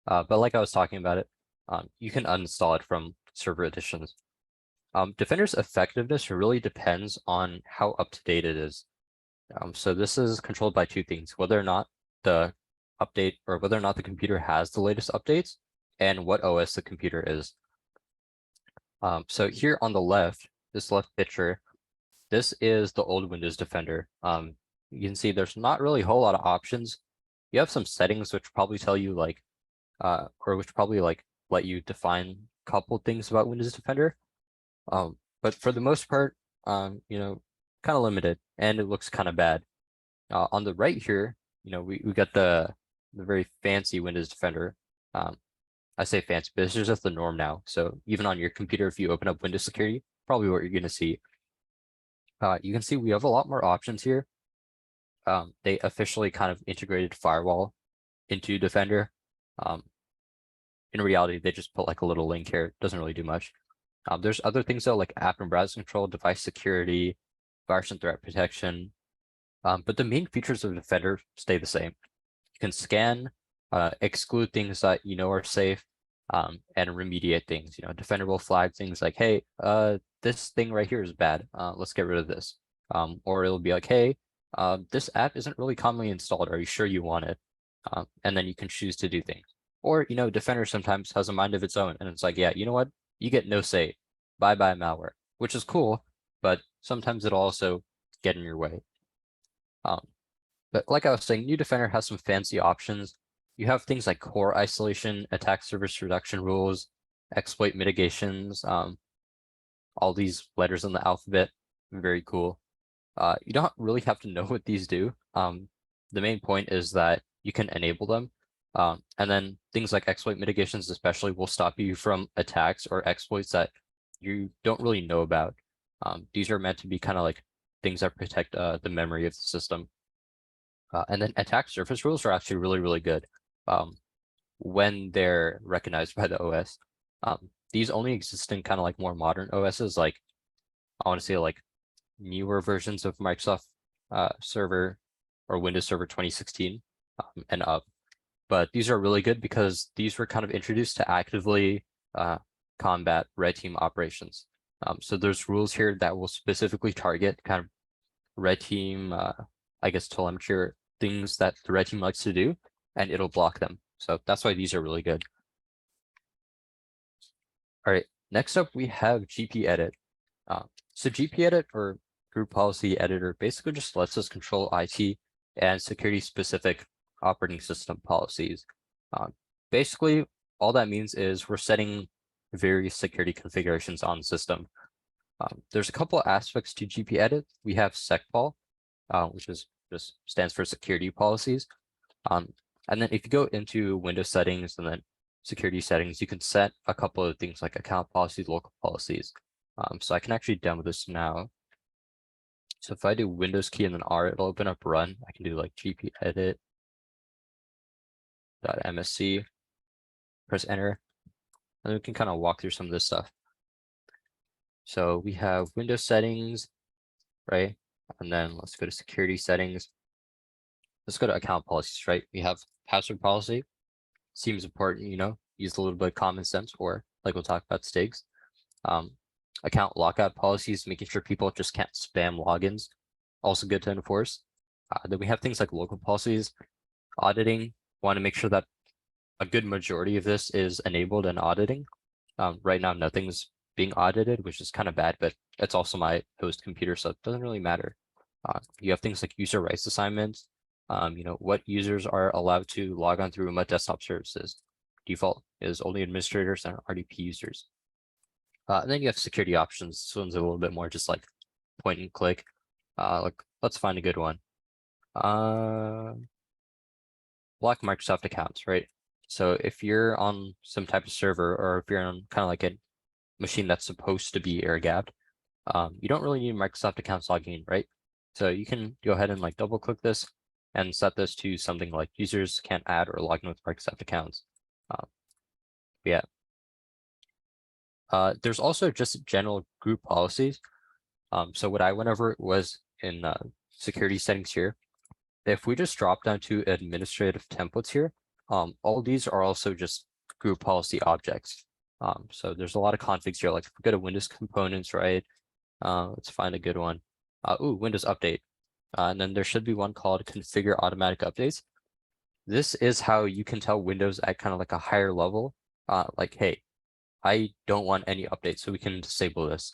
But like I was talking about it, you can uninstall it from server editions. Defender's effectiveness really depends on how up to date it is. So this is controlled by 2 things, whether or not the update or whether or not the computer has the latest updates and what OS the computer is. So here on the left, this left picture, this is the old Windows Defender. You can see there's not really a whole lot of options. You have some settings which probably tell you like, or which probably like let you define a couple things about Windows Defender. But for the most part, kind of limited, and it looks kind of bad. On the right here, we got the very fancy Windows Defender. I say fancy, but this is just the norm now. So even on your computer, if you open up Windows Security, probably what you're going to see. You can see we have a lot more options here. They officially kind of integrated firewall into Defender. In reality, they just put like a little link here. It doesn't really do much. There's other things though, like app and browser control, device security, virus and threat protection. But the main features of Defender stay the same. You can scan, exclude things that you know are safe, and remediate things. Defender will flag things like, hey, this thing right here is bad. Let's get rid of this. Or it'll be like, hey, this app isn't really commonly installed. Are you sure you want it? And then you can choose to do things. Or, Defender sometimes has a mind of its own, and it's like, yeah, you know what? You get no say. Bye-bye malware, which is cool, but sometimes it'll also get in your way. But like I was saying, New Defender has some fancy options. You have things like core isolation, attack surface reduction rules, exploit mitigations, all these letters in the alphabet. Very cool. You don't really have to know what these do. The main point is that you can enable them. And then things like exploit mitigations especially will stop you from attacks or exploits that you don't really know about. These are meant to be kind of like things that protect the memory of the system. And then attack surface rules are actually really, really good when they're recognized by the OS. These only exist in kind of like more modern OSs, like I want to say like newer versions of Microsoft Server or Windows Server 2016 and up. But these are really good because these were kind of introduced to actively combat red team operations. So there's rules here that will specifically target kind of red team, I guess, telemetry things that the red team likes to do, and it'll block them. So that's why these are really good. All right, next up we have GP Edit. So GP Edit or Group Policy Editor basically just lets us control IT and security specific operating system policies. Basically, all that means is we're setting various security configurations on the system. There's a couple aspects to GP edit. We have secpol, which is just stands for security policies. And then if you go into Windows settings and then security settings, you can set a couple of things like account policies, local policies. So I can actually demo this now. So if I do Windows key and then R, it'll open up run. I can do like GP edit .msc, press enter, and we can kind of walk through some of this stuff. So we have Windows settings, right? And then let's go to security settings. Let's go to account policies, right? We have password policy. Seems important, you know, use a little bit of common sense, or like we'll talk about STIGs. Account lockout policies, making sure people just can't spam logins. Also good to enforce. Then we have things like local policies, auditing. Want to make sure that a good majority of this is enabled and auditing. Right now, nothing's being audited, which is kind of bad, but it's also my host computer, so it doesn't really matter. You have things like user rights assignments. You know, what users are allowed to log on through remote desktop services. Default is only administrators and RDP users. And then you have security options. This one's a little bit more just like point and click. Like, let's find a good one. Block Microsoft accounts, right? So if you're on some type of server, or if you're on kind of like a machine that's supposed to be air-gapped, you don't really need Microsoft accounts logging in, right? So you can go ahead and like double click this and set this to something like users can't add or log in with Microsoft accounts. Yeah. There's also just general group policies. So what I went over was in security settings here. If we just drop down to administrative templates here, all these are also just group policy objects. So there's a lot of configs here. Like if we go to Windows components, right? Let's find a good one. Windows update. And then there should be one called configure automatic updates. This is how you can tell Windows at kind of like a higher level, like, hey, I don't want any updates, so we can disable this.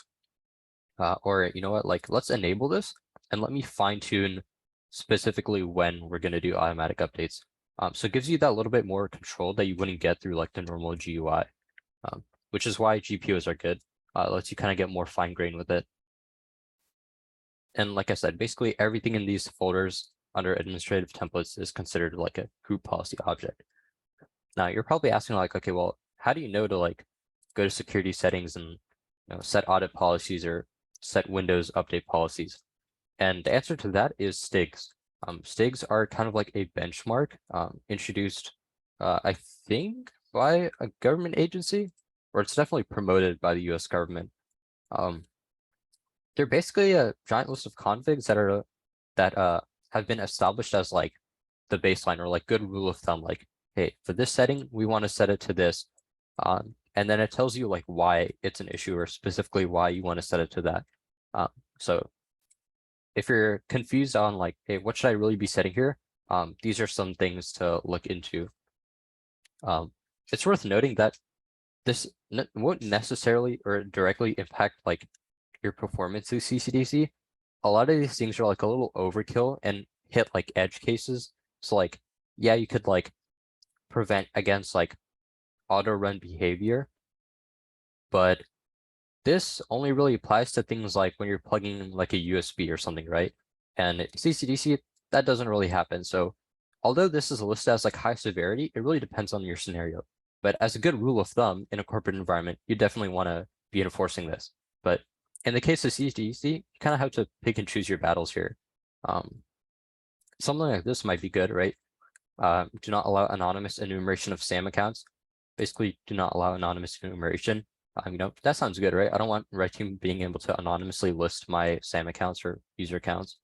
Or you know what, like let's enable this and let me fine tune specifically when we're going to do automatic updates. So it gives you that little bit more control that you wouldn't get through like the normal GUI, which is why GPOs are good. It lets you kind of get more fine grained with it. And like I said, basically everything in these folders under administrative templates is considered like a group policy object. Now you're probably asking like, okay, well, how do you know to like go to security settings and set audit policies or set Windows update policies? And the answer to that is STIGs. STIGs are kind of like a benchmark introduced, I think, by a government agency, or it's definitely promoted by the US government. They're basically a giant list of configs that have been established as like the baseline or like good rule of thumb, like, hey, for this setting, we want to set it to this. And then it tells you like why it's an issue or specifically why you want to set it to that. So if you're confused on like, hey, what should I really be setting here? These are some things to look into. It's worth noting that this won't necessarily or directly impact like your performance through CCDC. A lot of these things are like a little overkill and hit like edge cases. So like, yeah, you could like prevent against like auto run behavior, but this only really applies to things like when you're plugging in like a USB or something, right? And CCDC, that doesn't really happen. So although this is listed as like high severity, it really depends on your scenario. But as a good rule of thumb in a corporate environment, you definitely want to be enforcing this. But in the case of CCDC, you kind of have to pick and choose your battles here. Something like this might be good, right? Do not allow anonymous enumeration of SAM accounts. Basically, do not allow anonymous enumeration. That sounds good, right? I don't want Red Team being able to anonymously list my SAM accounts or user accounts.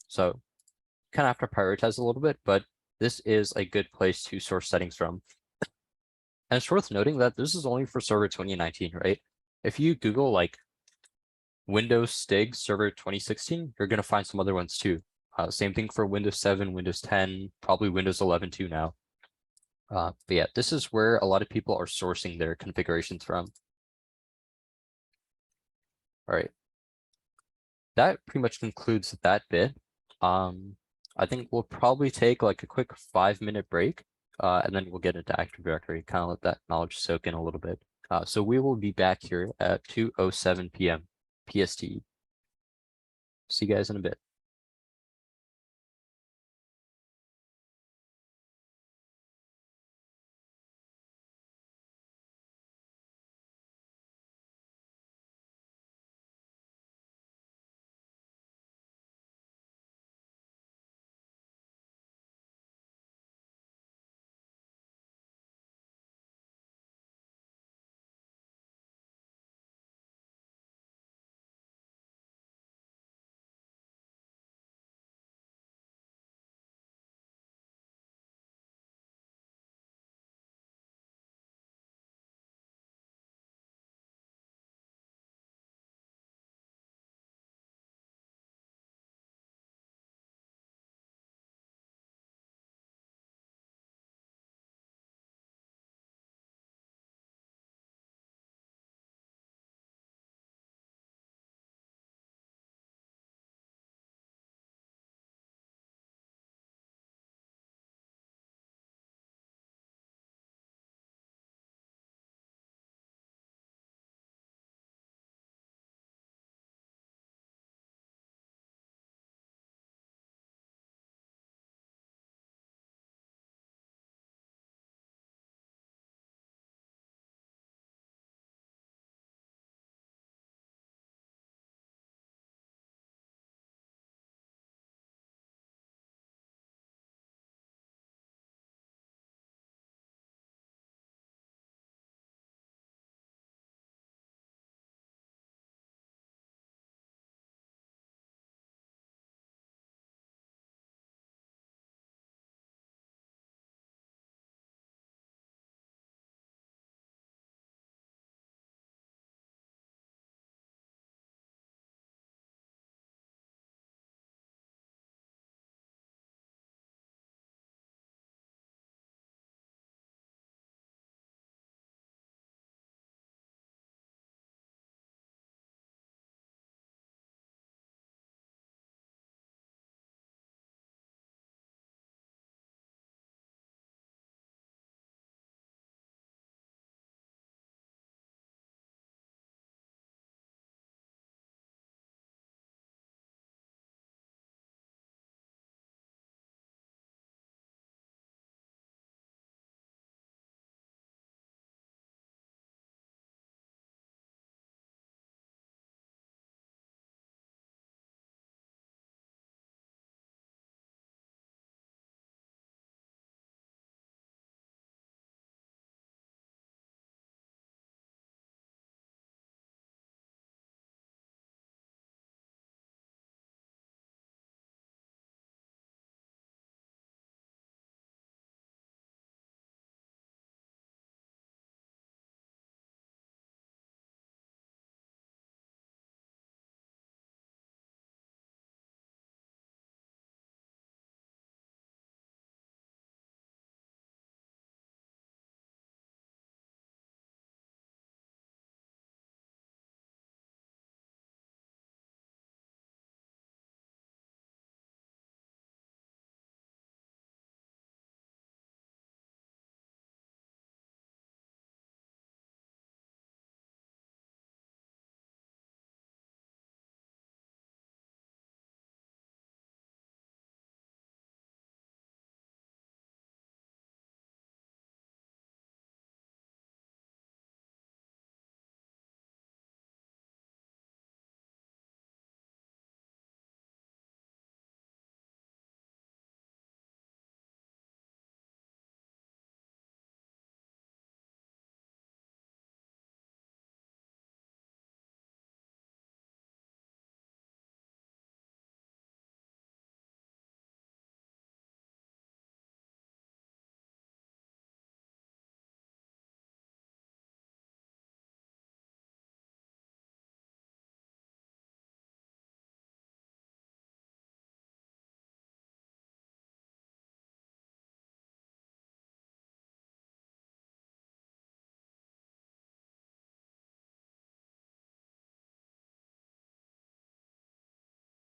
So kind of have to prioritize a little bit, but this is a good place to source settings from. And it's worth noting that this is only for server 2019, right? If you Google like Windows STIG server 2016, you're going to find some other ones too. Same thing for Windows 7, Windows 10, probably Windows 11 too now. But yeah, this is where a lot of people are sourcing their configurations from. All right. That pretty much concludes that bit. I think we'll probably take like a quick 5-minute break, and then we'll get into Active Directory, kind of let that knowledge soak in a little bit. So we will be back here at 2:07 p.m. PST. See you guys in a bit.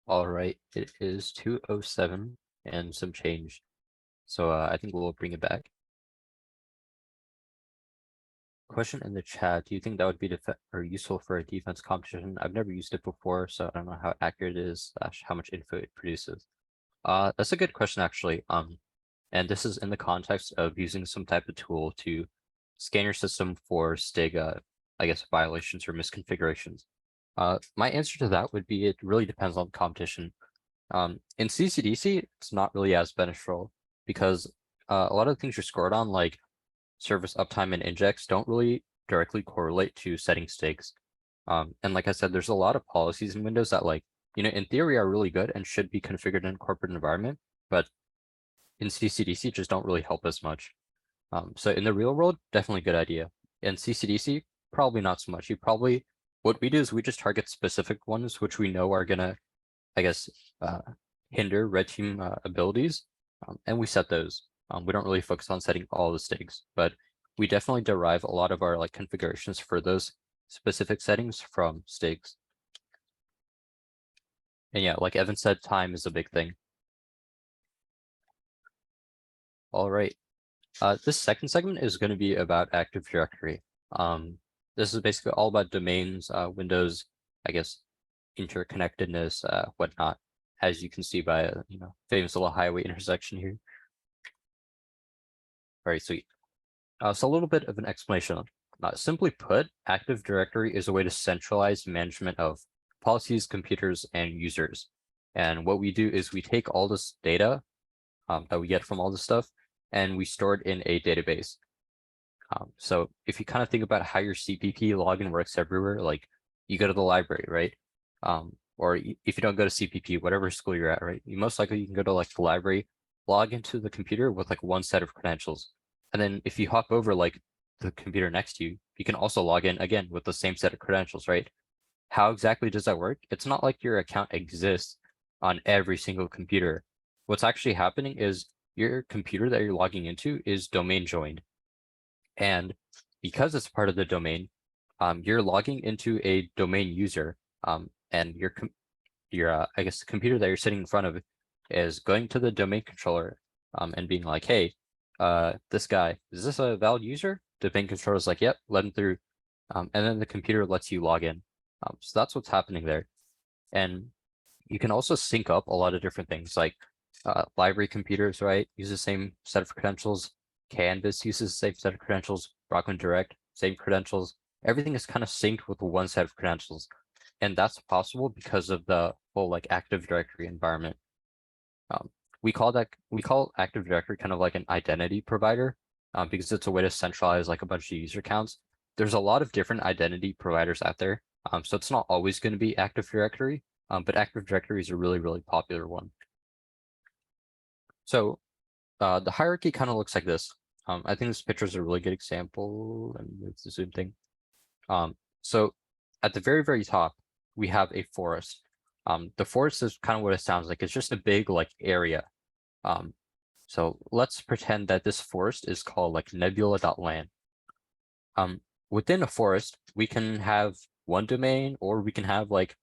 All right, it is 2:07 and some change. So I think we'll bring it back. Question in the chat, do you think that would be or useful for a defense competition? I've never used it before, so I don't know how accurate it is, how much info it produces. That's a good question actually. And this is in the context of using some type of tool to scan your system for STIG, I guess, violations or misconfigurations. My answer to that would be it really depends on the competition. In CCDC, it's not really as beneficial because a lot of the things you're scored on, like service uptime and injects, don't really directly correlate to setting STIGs. And like I said, there's a lot of policies in Windows that, like, in theory are really good and should be configured in a corporate environment, but in CCDC just don't really help as much. So in the real world, definitely a good idea. In CCDC, probably not so much. What we do is we just target specific ones which we know are gonna, I guess, hinder red team abilities, and we set those. We don't really focus on setting all the STIGs, but we definitely derive a lot of our like configurations for those specific settings from STIGs. And yeah, like Evan said, time is a big thing. All right. This second segment is going to be about Active Directory. This is basically all about domains, Windows, I guess, interconnectedness, whatnot, as you can see by famous little highway intersection here. Very sweet. So a little bit of an explanation. Simply put, Active Directory is a way to centralize management of policies, computers, and users. And what we do is we take all this data that we get from all this stuff, and we store it in a database. So if you kind of think about how your CPP login works everywhere, like you go to the library, right? Or if you don't go to CPP, whatever school you're at, right? Most likely you can go to like the library, log into the computer with like one set of credentials. And then if you hop over like the computer next to you, you can also log in again with the same set of credentials, right? How exactly does that work? It's not like your account exists on every single computer. What's actually happening is your computer that you're logging into is domain joined. And because it's part of the domain, you're logging into a domain user, and your I guess the computer that you're sitting in front of is going to the domain controller, and being like, hey, this guy, is this a valid user? The domain controller is like, yep, let him through. And then the computer lets you log in. So that's what's happening there. And you can also sync up a lot of different things, like library computers, right? Use the same set of credentials. Canvas uses the same set of credentials. Rockland Direct, same credentials. Everything is kind of synced with one set of credentials. And that's possible because of the whole like Active Directory environment. We call Active Directory kind of like an identity provider, because it's a way to centralize like a bunch of user accounts. There's a lot of different identity providers out there. So it's not always going to be Active Directory, but Active Directory is a really, really popular one. So the hierarchy kind of looks like this. I think this picture is a really good example, and it's the zoom thing. So at the very, very top, we have a forest. The forest is kind of what it sounds like. It's just a big like area. So let's pretend that this forest is called like nebula.lan. Within a forest, we can have one domain, or we can have like,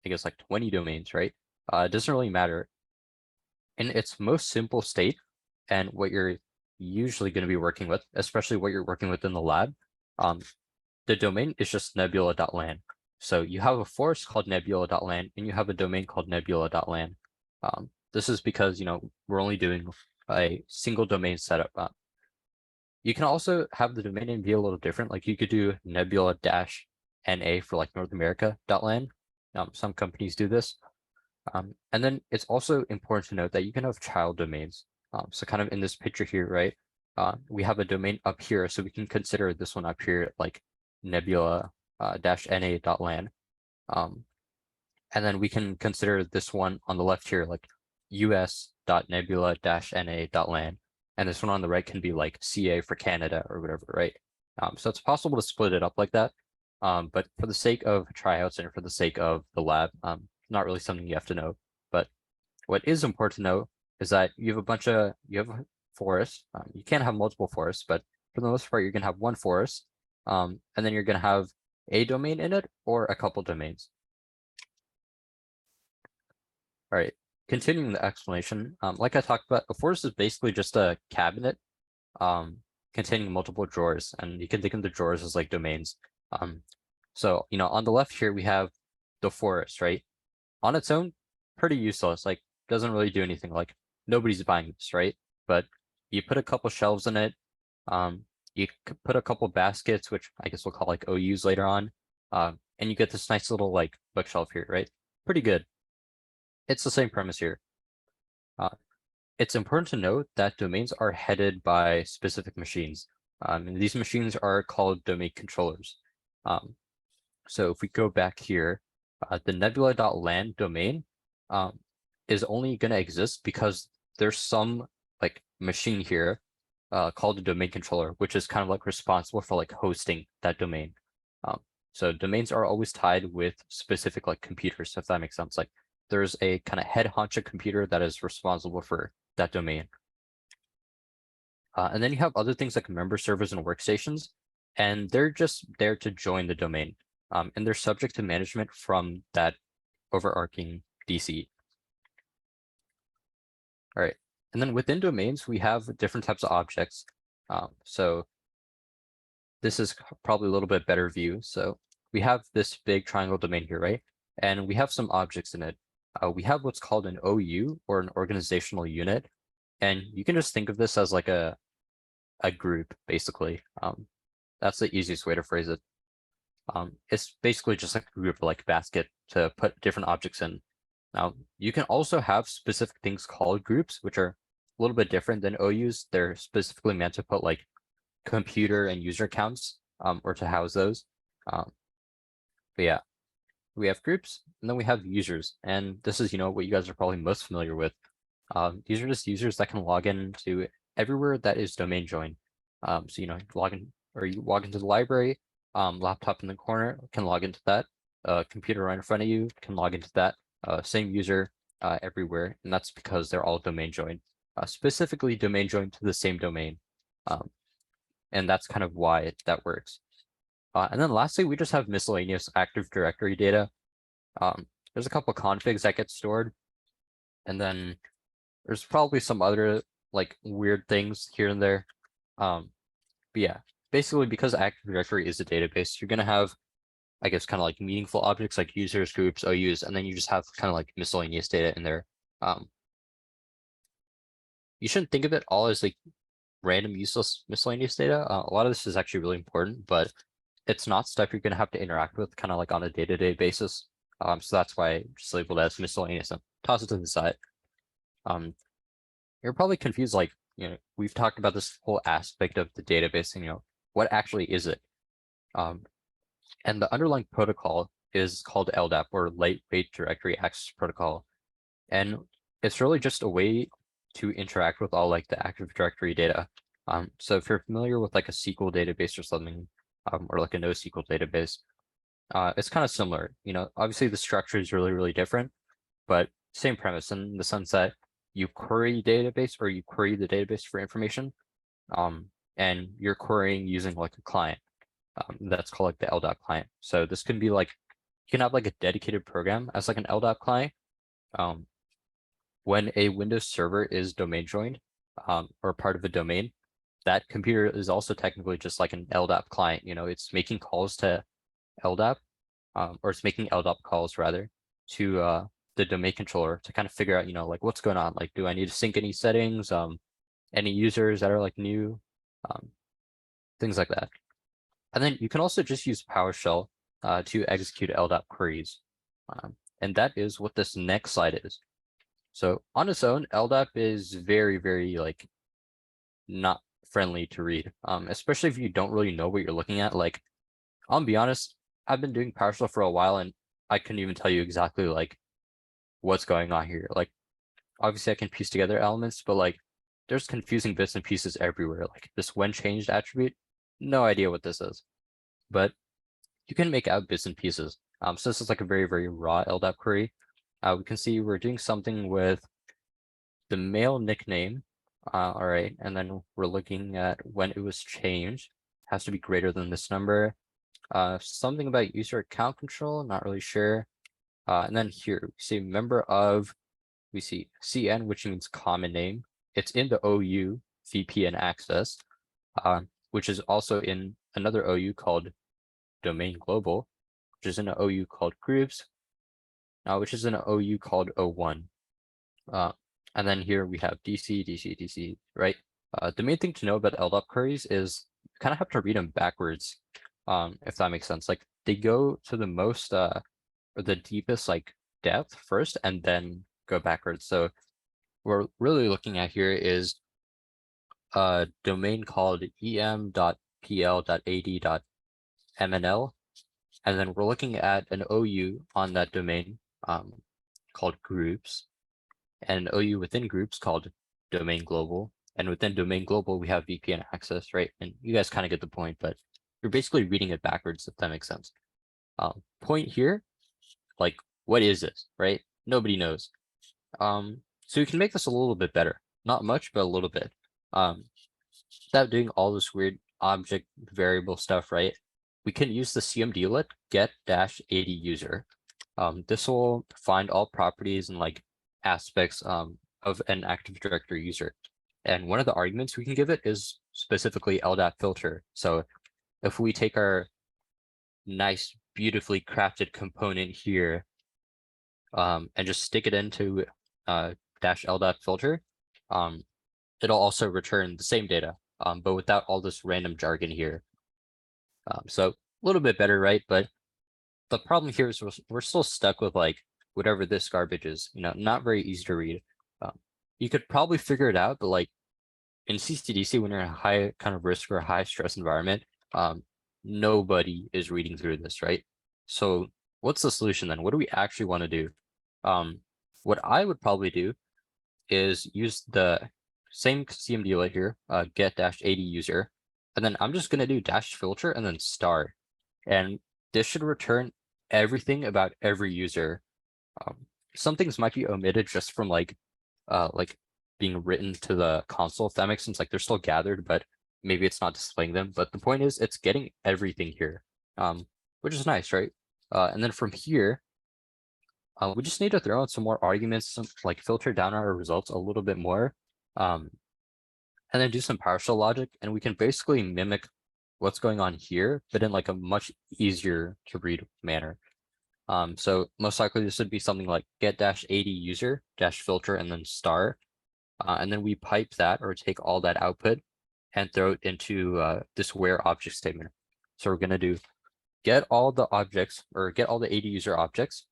I guess like 20 domains, right? It doesn't really matter. In its most simple state, and what you're usually going to be working with, especially what you're working with in the lab, the domain is just nebula.lan. So you have a forest called nebula.lan, and you have a domain called nebula.lan. This is because, we're only doing a single domain setup. You can also have the domain name be a little different. Like you could do nebula-na for like North America.lan. Some companies do this. And then it's also important to note that you can have child domains. So kind of in this picture here, right? We have a domain up here, so we can consider this one up here like nebula-na.lan. And then we can consider this one on the left here like us.nebula-na.lan. And this one on the right can be like CA for Canada or whatever, right? So it's possible to split it up like that. But for the sake of tryouts and for the sake of the lab, not really something you have to know. But what is important to know is that you have a forest. You can't have multiple forests, but for the most part, you're gonna have one forest, and then you're gonna have a domain in it or a couple domains. All right, continuing the explanation, like I talked about, a forest is basically just a cabinet. containing multiple drawers, and you can think of the drawers as like domains. So on the left here we have the forest, right? On its own, pretty useless. Like doesn't really do anything. Like nobody's buying this, right? But you put a couple shelves in it. You could put a couple baskets, which I guess we'll call like OUs later on. And you get this nice little like bookshelf here, right? Pretty good. It's the same premise here. It's important to note that domains are headed by specific machines. And these machines are called domain controllers. So if we go back here, the nebula.land domain is only going to exist because there's some like machine here called a domain controller, which is kind of like responsible for like hosting that domain. So domains are always tied with specific like computers, if that makes sense. Like there's a kind of head honcho computer that is responsible for that domain. And then you have other things like member servers and workstations, and they're just there to join the domain. And they're subject to management from that overarching DC. All right, and then within domains, we have different types of objects. So this is probably a little bit better view. So we have this big triangle domain here, right? And we have some objects in it. We have what's called an OU, or an organizational unit. And you can just think of this as like a group, basically. That's the easiest way to phrase it. It's basically just like a group, like basket to put different objects in. Now, you can also have specific things called groups, which are a little bit different than OUs. They're specifically meant to put like computer and user accounts, or to house those. But yeah, we have groups, and then we have users. And this is, what you guys are probably most familiar with. These are just users that can log into everywhere that is domain joined. So, you log in, or you log into the library, laptop in the corner can log into that, computer right in front of you can log into that, same user everywhere. And that's because they're all domain joined, specifically domain joined to the same domain. And that's kind of why that works. And then lastly, we just have miscellaneous Active Directory data. There's a couple configs that get stored, and then there's probably some other like weird things here and there. But yeah, basically because Active Directory is a database, you're gonna have, I guess, kind of like meaningful objects like users, groups, OUs, and then you just have kind of like miscellaneous data in there. You shouldn't think of it all as like random useless miscellaneous data. A lot of this is actually really important, but it's not stuff you're gonna have to interact with kind of like on a day-to-day basis. So that's why I just labeled it as miscellaneous and toss it to the side. You're probably confused, like, we've talked about this whole aspect of the database and, what actually is it? And the underlying protocol is called LDAP, or Lightweight Directory Access Protocol. And it's really just a way to interact with all like the Active Directory data. So if you're familiar with like a SQL database or something, or like a NoSQL database, it's kind of similar. Obviously the structure is really, really different, but same premise in the sense that you query database, or you query the database for information, and you're querying using like a client. That's called like the LDAP client. So this can be like, you can have like a dedicated program as like an LDAP client. When a Windows server is domain joined, or part of a domain, that computer is also technically just like an LDAP client. It's making calls to LDAP, or it's making LDAP calls rather to the domain controller to kind of figure out, like what's going on. Like, do I need to sync any settings, any users that are like new, things like that. And then you can also just use PowerShell to execute LDAP queries. And that is what this next slide is. So on its own, LDAP is very, very like not friendly to read, especially if you don't really know what you're looking at. Like, I'll be honest, I've been doing PowerShell for a while, and I couldn't even tell you exactly like what's going on here. Like, obviously I can piece together elements, but like there's confusing bits and pieces everywhere. Like this when changed attribute, no idea what this is, but you can make out bits and pieces. So this is like a very, very raw LDAP query. We can see we're doing something with the male nickname. All right, and then we're looking at when it was changed. Has to be greater than this number. Something about user account control, not really sure. And then here we see member of, we see CN, which means common name. It's in the OU, VPN access. which is also in another OU called domain global, which is in an OU called groups, which is in an OU called O1. And then here we have DC, DC, DC, right? The main thing to know about LDAP queries is you kind of have to read them backwards, if that makes sense. Like they go to the most or the deepest like depth first and then go backwards. So what we're really looking at here is a domain called em.pl.ad.mnl, and then we're looking at an OU on that domain called groups, and an OU within groups called domain global. And within domain global, we have VPN access, right? And you guys kind of get the point, but you're basically reading it backwards, if that makes sense. Point here, like, what is this, right? Nobody knows. So you can make this a little bit better. Not much, but a little bit. Without doing all this weird object variable stuff, right? We can use the cmdlet get-ad user. This will find all properties and like aspects of an Active Directory user. And one of the arguments we can give it is specifically LDAP filter. So if we take our nice, beautifully crafted component here and just stick it into -LDAP filter, it'll also return the same data, but without all this random jargon here. So a little bit better, right? But the problem here is we're still stuck with like whatever this garbage is, not very easy to read. You could probably figure it out, but like in CCDC, when you're in a high kind of risk or a high stress environment, nobody is reading through this, right? So what's the solution then? What do we actually want to do? What I would probably do is use the same cmdlet here, get-ad user, and then I'm just going to do -filter and then star. And this should return everything about every user. Some things might be omitted just from like being written to the console, if that makes sense. Like they're still gathered, but maybe it's not displaying them. But the point is it's getting everything here, which is nice, right? And then from here, we just need to throw in some more arguments, like filter down our results a little bit more, and then do some PowerShell logic, and we can basically mimic what's going on here, but in like a much easier to read manner. So most likely this would be something like get-ad user -filter and then star, and then we pipe that or take all that output and throw it into this where object statement. So we're going to do get all the objects or get all the AD user objects,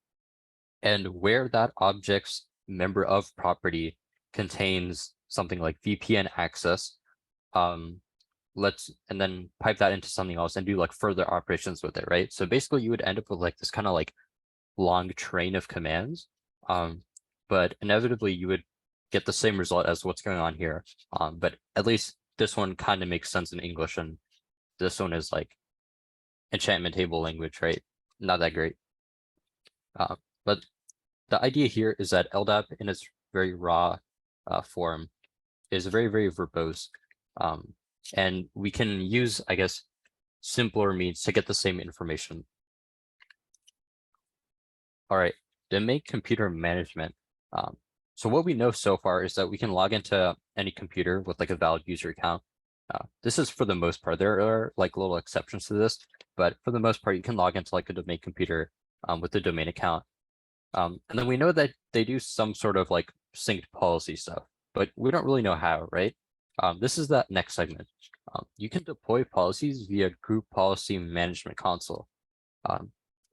and where that object's member of property contains something like VPN access, and then pipe that into something else and do like further operations with it, right? So basically you would end up with like this kind of like long train of commands, but inevitably you would get the same result as what's going on here. But at least this one kind of makes sense in English, and this one is like enchantment table language, right? Not that great. But the idea here is that LDAP in its very raw form is very, very verbose. And we can use, I guess, simpler means to get the same information. All right, domain computer management. So what we know so far is that we can log into any computer with like a valid user account. This is for the most part. There are like little exceptions to this, but for the most part, you can log into like a domain computer with a domain account. And then we know that they do some sort of like synced policy stuff, but we don't really know how, right? This is that next segment. You can deploy policies via group policy management console.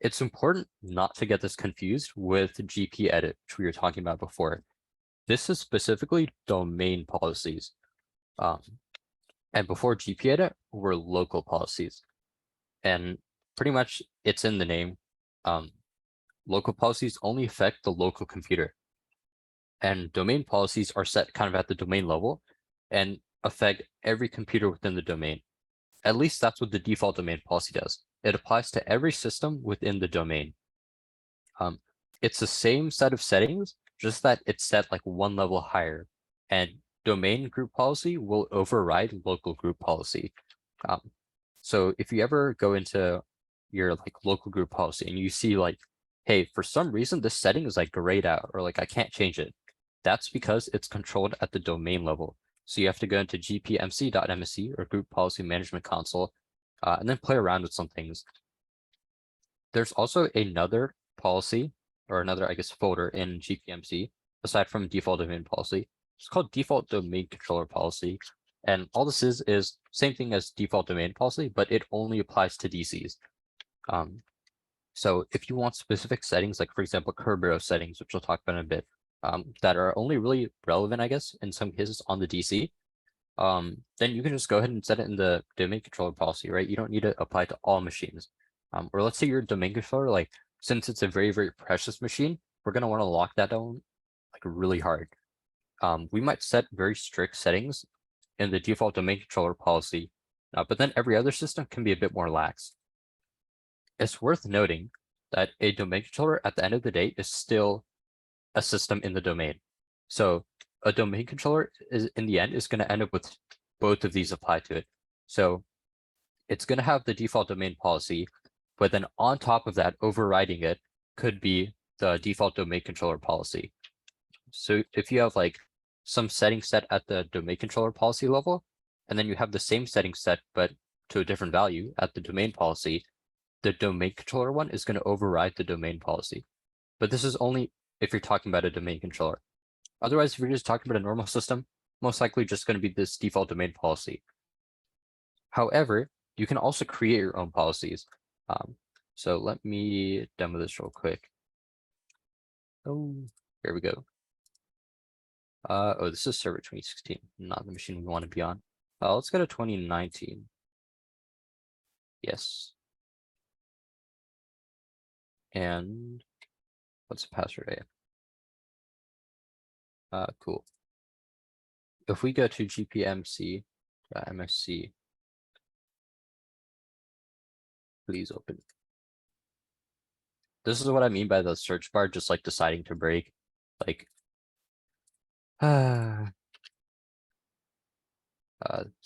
It's important not to get this confused with GPEdit, which we were talking about before. This is specifically domain policies. And before GPEdit were local policies. And pretty much it's in the name. Local policies only affect the local computer. And domain policies are set kind of at the domain level and affect every computer within the domain. At least that's what the default domain policy does. It applies to every system within the domain. It's the same set of settings, just that it's set like one level higher. And domain group policy will override local group policy. So if you ever go into your like local group policy and you see like, hey, for some reason this setting is like grayed out or like I can't change it, that's because it's controlled at the domain level. So you have to go into gpmc.msc or Group Policy Management Console, and then play around with some things. There's also another policy, or another, I guess, folder in gpmc, aside from default domain policy. It's called default domain controller policy. And all this is same thing as default domain policy, but it only applies to DCs. So if you want specific settings, like for example, Kerberos settings, which we'll talk about in a bit, that are only really relevant, I guess, in some cases on the DC, then you can just go ahead and set it in the domain controller policy, right? You don't need to apply to all machines. Or let's say your domain controller, like since it's a very, very precious machine, we're gonna want to lock that down like really hard. We might set very strict settings in the default domain controller policy, but then every other system can be a bit more lax. It's worth noting that a domain controller at the end of the day is still a system in the domain. So a domain controller is in the end is going to end up with both of these applied to it. So it's going to have the default domain policy, but then on top of that, overriding it could be the default domain controller policy. So if you have like some setting set at the domain controller policy level, and then you have the same setting set, but to a different value at the domain policy, the domain controller one is going to override the domain policy. But this is only if you're talking about a domain controller. Otherwise, if you're just talking about a normal system, most likely just going to be this default domain policy. However, you can also create your own policies. So let me demo this real quick. Oh, here we go. Oh, this is server 2016, not the machine we want to be on. Let's go to 2019. Yes. And what's the password? Cool. If we go to gpmc.msc, please open. This is what I mean by the search bar just like deciding to break. Like, so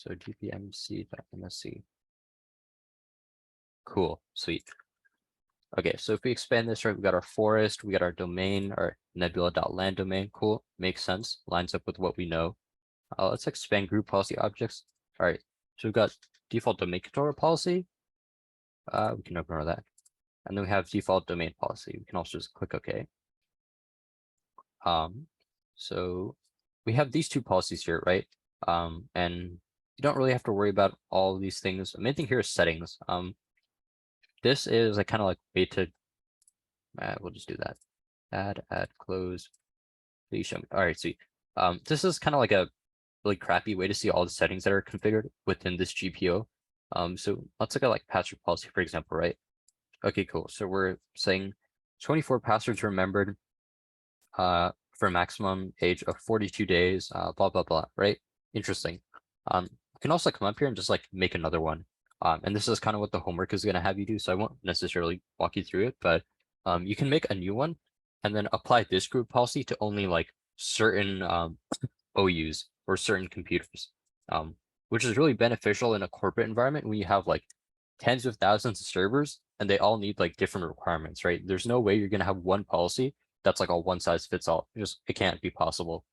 gpmc.msc. Cool, sweet. Okay, so if we expand this, right, we got our forest, we got our domain, our nebula.land domain. Cool, makes sense, lines up with what we know. Let's expand group policy objects. All right, so we've got default domain controller policy. We can ignore that. And then we have default domain policy. We can also just click OK. So we have these two policies here, right? And you don't really have to worry about all of these things. The main thing here is settings. This is a kind of like way to, we'll just do that. Add, close, please show me. All right, sweet. This is kind of like a really crappy way to see all the settings that are configured within this GPO. So let's look at like password policy, for example, right? Okay, cool. So we're saying 24 passwords remembered for a maximum age of 42 days, blah, blah, blah, right? Interesting. You can also come up here and just like make another one. And this is kind of what the homework is going to have you do. So I won't necessarily walk you through it, but you can make a new one and then apply this group policy to only like certain OUs or certain computers, which is really beneficial in a corporate environment when you have like tens of thousands of servers and they all need like different requirements, right? There's no way you're going to have one policy that's like a one size fits all. It can't be possible.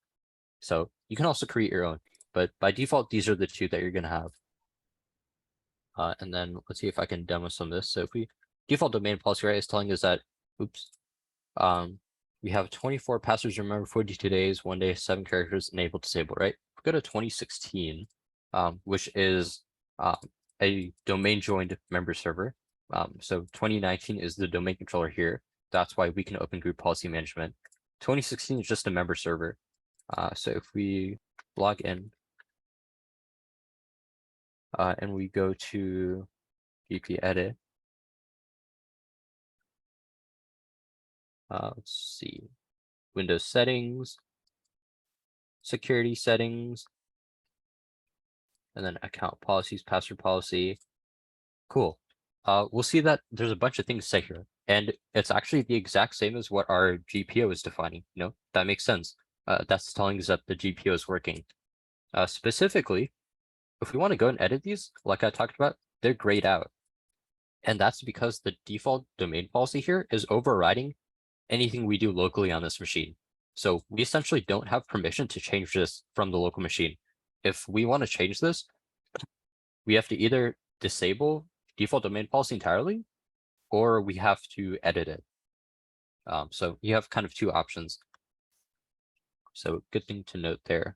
So you can also create your own, but by default, these are the two that you're going to have. And then let's see if I can demo some of this. So if we default domain policy, right, is telling us that, oops, we have 24 passwords remember 42 days, 1 day, 7 characters, enable, disable, right? We go to 2016, which is a domain joined member server. So 2019 is the domain controller here. That's why we can open group policy management. 2016 is just a member server. So if we log in and we go to GP edit, let's see, Windows settings, security settings, and then account policies, password policy. Cool. We'll see that there's a bunch of things set here, and it's actually the exact same as what our GPO is defining. You know, that makes sense. That's telling us that the GPO is working. Specifically, if we want to go and edit these, like I talked about, they're grayed out. And that's because the default domain policy here is overriding anything we do locally on this machine. So we essentially don't have permission to change this from the local machine. if we want to change this, we have to either disable default domain policy entirely, or we have to edit it. So you have kind of two options. So good thing to note there.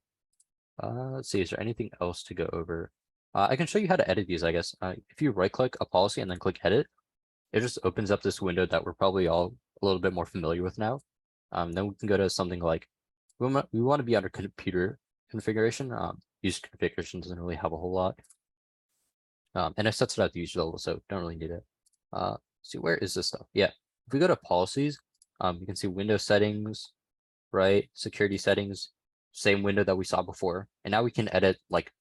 Let's see, is there anything else to go over? I can show you how to edit these, I guess. If you right click a policy and then click edit, it just opens up this window that we're probably all a little bit more familiar with now. Then we can go to something like, we want to be under computer configuration. User configuration doesn't really have a whole lot. And it sets it at the user level, so don't really need it. See, where is this stuff? Yeah, if we go to policies, you can see window settings, right? Security settings, same window that we saw before. And now we can edit like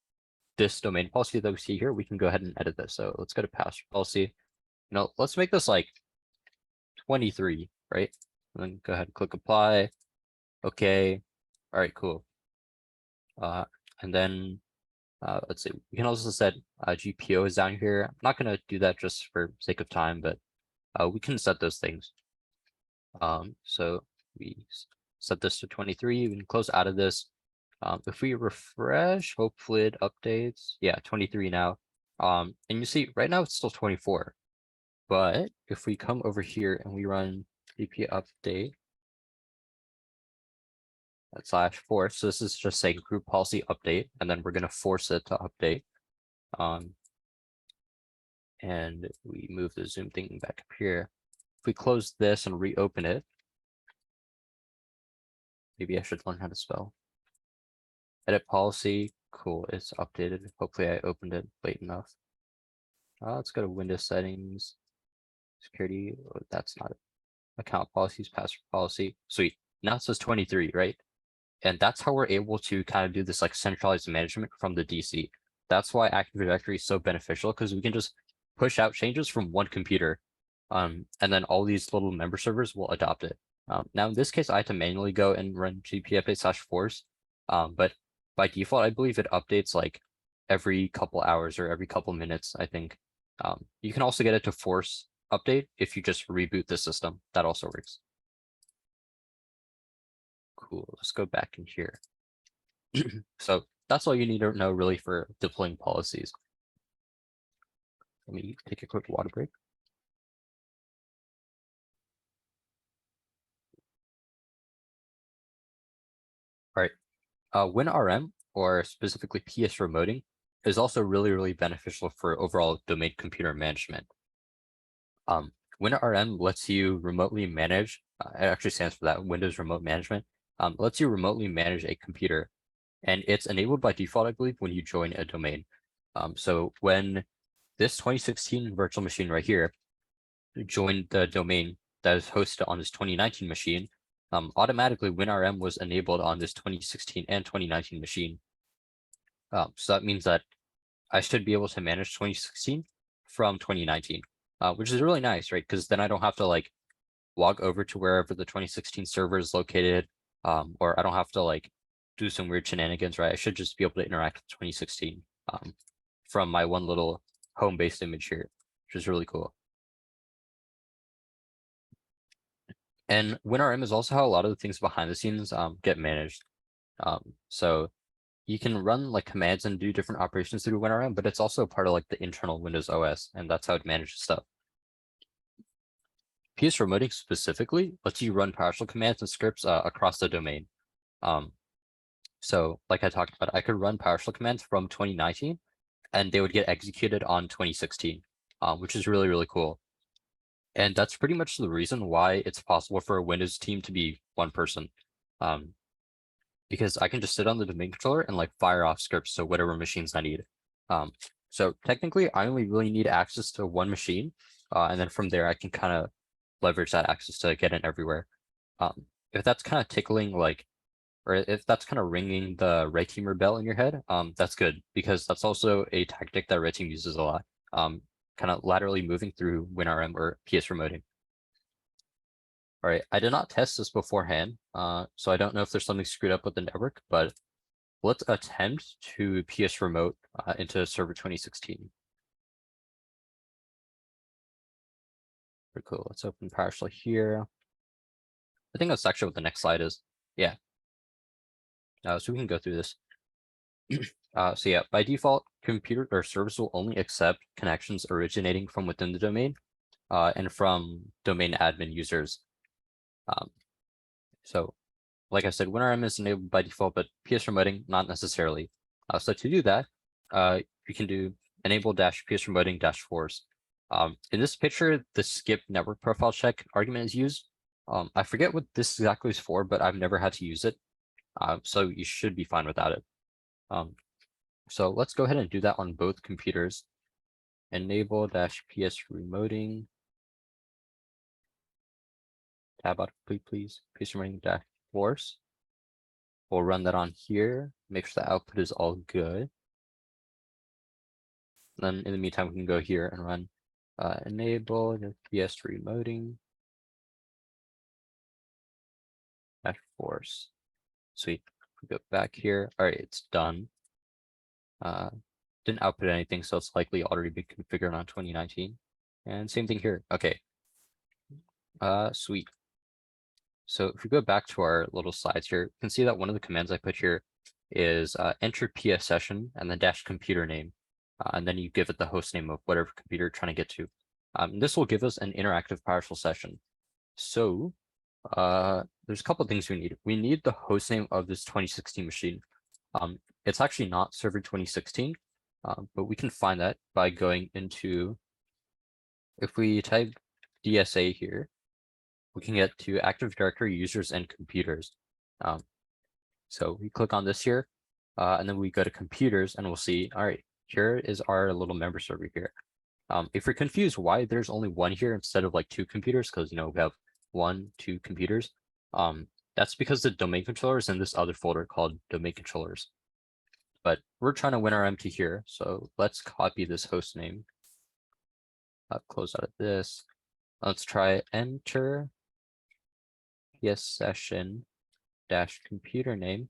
this domain policy that we see here. We can go ahead and edit this. So let's go to password policy. No, let's make this like 23, right? And then go ahead and click apply. Okay. All right, cool. And then let's see, we can also set GPO is down here. I'm not going to do that just for sake of time, but we can set those things. So we set this to 23. We can close out of this. If we refresh, hopefully it updates. Yeah, 23 now. And you see right now it's still 24. But if we come over here and we run cp update /force, so this is just saying group policy update, and then we're going to force it to update. And we move the zoom thing back up here. If we close this and reopen it, maybe I should learn how to spell. Edit policy, cool, it's updated. Hopefully I opened it late enough. Let's go to Windows settings, security, oh, that's not it. Account policies, password policy, sweet. Now it says 23, right? And that's how we're able to kind of do this like centralized management from the DC. That's why Active Directory is so beneficial, because we can just push out changes from one computer. And then all these little member servers will adopt it. Now in this case, I had to manually go and run gpupdate/force. But by default, I believe it updates like every couple hours or every couple minutes, I think. You can also get it to force update if you just reboot the system. That also works. Cool, let's go back in here. So that's all you need to know really for deploying policies. Let me take a quick water break. All right, WinRM, or specifically PS remoting, is also really beneficial for overall domain computer management. WinRM lets you remotely manage, it actually stands for that, Windows Remote Management, lets you remotely manage a computer. And it's enabled by default, I believe, when you join a domain. So when this 2016 virtual machine right here joined the domain that is hosted on this 2019 machine, automatically WinRM was enabled on this 2016 and 2019 machine. So that means that I should be able to manage 2016 from 2019, which is really nice, right? Because then I don't have to like log over to wherever the 2016 server is located, or I don't have to like do some weird shenanigans, right? I should just be able to interact with 2016 from my one little home-based image here, which is really cool. And WinRM is also how a lot of the things behind the scenes get managed. So you can run like commands and do different operations through WinRM, but it's also part of like the internal Windows OS, and that's how it manages stuff. PS remoting specifically lets you run PowerShell commands and scripts across the domain. So like I talked about, I could run PowerShell commands from 2019 and they would get executed on 2016, which is really cool. And that's pretty much the reason why it's possible for a Windows team to be one person. Because I can just sit on the domain controller and like fire off scripts to whatever machines I need. So technically I only really need access to one machine. And then from there I can kind of leverage that access to get in everywhere. If that's kind of tickling like, or if that's kind of ringing the red teamer bell in your head, that's good, because that's also a tactic that red team uses a lot. Kind of laterally moving through WinRM or PS remoting. All right, I did not test this beforehand, so I don't know if there's something screwed up with the network, but let's attempt to PS remote into server 2016. Pretty cool. Let's open PowerShell here. I think that's actually what the next slide is. Yeah. So we can go through this. So yeah, by default, computer or service will only accept connections originating from within the domain, and from domain admin users. So like I said, WinRM is enabled by default, but PS remoting not necessarily. So to do that, you can do enable -PS remoting -force. In this picture, the skip network profile check argument is used. I forget what this exactly is for, but I've never had to use it. So you should be fine without it. So let's go ahead and do that on both computers. Enable -PS remoting. Tab autocomplete, please. PS remoting -force. We'll run that on here. Make sure the output is all good. Then in the meantime, we can go here and run enable PS remoting -force. Sweet. We go back here. All right, it's done. Didn't output anything, so it's likely already been configured on 2019. And same thing here. Okay. Sweet. So if we go back to our little slides here, you can see that one of the commands I put here is enter PS session and then -computer name. And then you give it the host name of whatever computer you're trying to get to. This will give us an interactive PowerShell session. So there's a couple of things we need. We need the host name of this 2016 machine. It's actually not server 2016, but we can find that by going into, if we type DSA here, we can get to Active Directory users and computers. So we click on this here, and then we go to computers and we'll see, all right, here is our little member server here. If you're confused why there's only one here instead of like two computers, because we have 1, 2 computers, that's because the domain controller is in this other folder called domain controllers. But we're trying to win our empty here, so let's copy this host name. Close out of this. Let's try enter PS session -computer name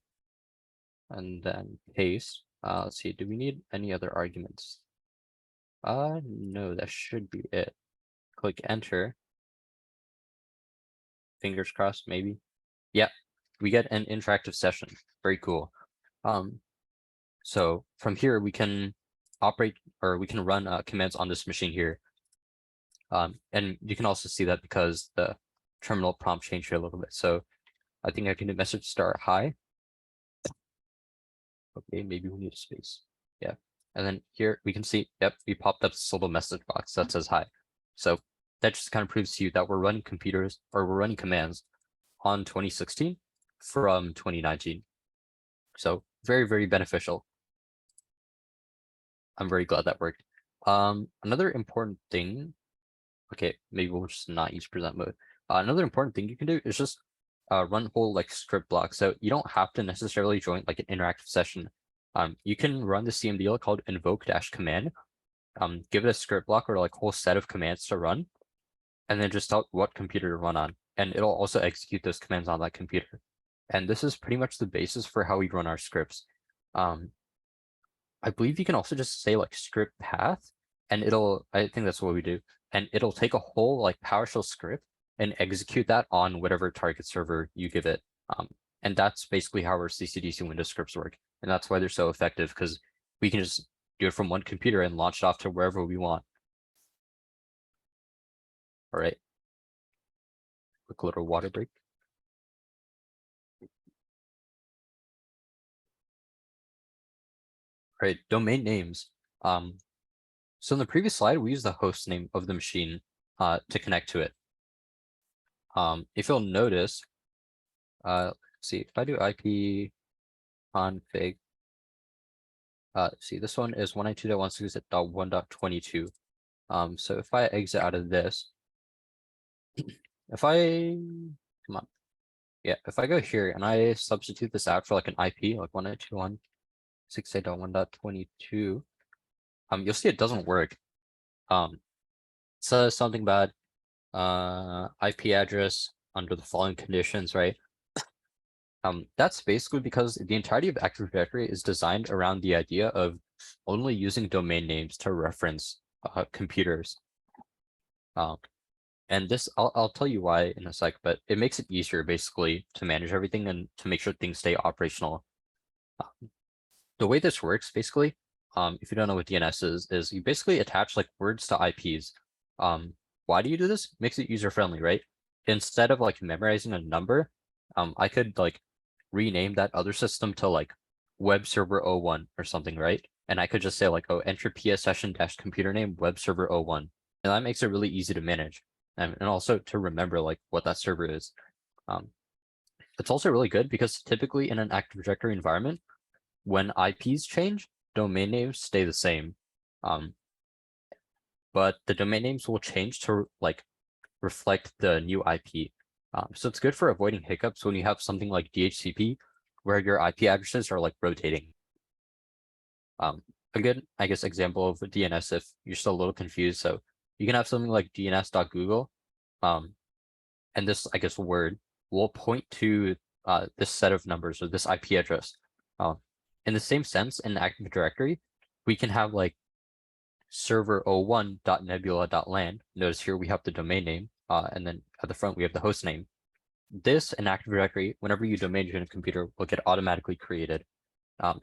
and then paste. Let's see, do we need any other arguments? No, that should be it. Click enter. Fingers crossed, maybe. Yeah, we get an interactive session. Very cool. So from here we can operate, or we can run commands on this machine here. And you can also see that because the terminal prompt changed here a little bit. So I think I can do message start hi. Okay, maybe we need a space. Yeah. And then here we can see, yep, we popped up this little message box that says hi. So that just kind of proves to you that we're running computers, or we're running commands on 2016 from 2019. So very, very beneficial. I'm very glad that worked. Another important thing, okay, maybe we'll just not use present mode. Another important thing you can do is just run whole like script blocks. So you don't have to necessarily join like an interactive session. You can run the CMDL called invoke-command, give it a script block or like whole set of commands to run, and then just tell what computer to run on. And it'll also execute those commands on that computer. And this is pretty much the basis for how we run our scripts. I believe you can also just say like script path, and I think that's what we do. And it'll take a whole like PowerShell script and execute that on whatever target server you give it. And that's basically how our CCDC Windows scripts work. And that's why they're so effective, because we can just do it from one computer and launch it off to wherever we want. All right. Quick little water break. All right, domain names. So in the previous slide, we used the host name of the machine to connect to it. If you'll notice, let's see, if I do IP config, see, this one is 192.168.1.22. So if I exit out of this, if I go here and I substitute this out for like an IP, like 192.168.1.22, you'll see it doesn't work. It says something about IP address under the following conditions, right? That's basically because the entirety of Active Directory is designed around the idea of only using domain names to reference computers. And this, I'll tell you why in a sec, but it makes it easier basically to manage everything and to make sure things stay operational. the way this works basically, if you don't know what DNS is you basically attach like words to IPs. Why do you do this? Makes it user friendly, right? Instead of like memorizing a number, I could like rename that other system to like web server 01 or something, right? And I could just say like, oh, enter PS session dash computer name web server 01. And that makes it really easy to manage and also to remember like what that server is. It's also really good because typically in an Active Directory environment, when IPs change, domain names stay the same. But the domain names will change to like reflect the new IP. So it's good for avoiding hiccups when you have something like DHCP, where your IP addresses are like rotating. A good, I guess, example of DNS if you're still a little confused. So you can have something like dns.google, and this, I guess, word will point to this set of numbers or this IP address. In the same sense, in Active Directory, we can have like server01.nebula.lan. Notice here we have the domain name, and then at the front we have the host name. This in Active Directory, whenever you domain join a computer, will get automatically created.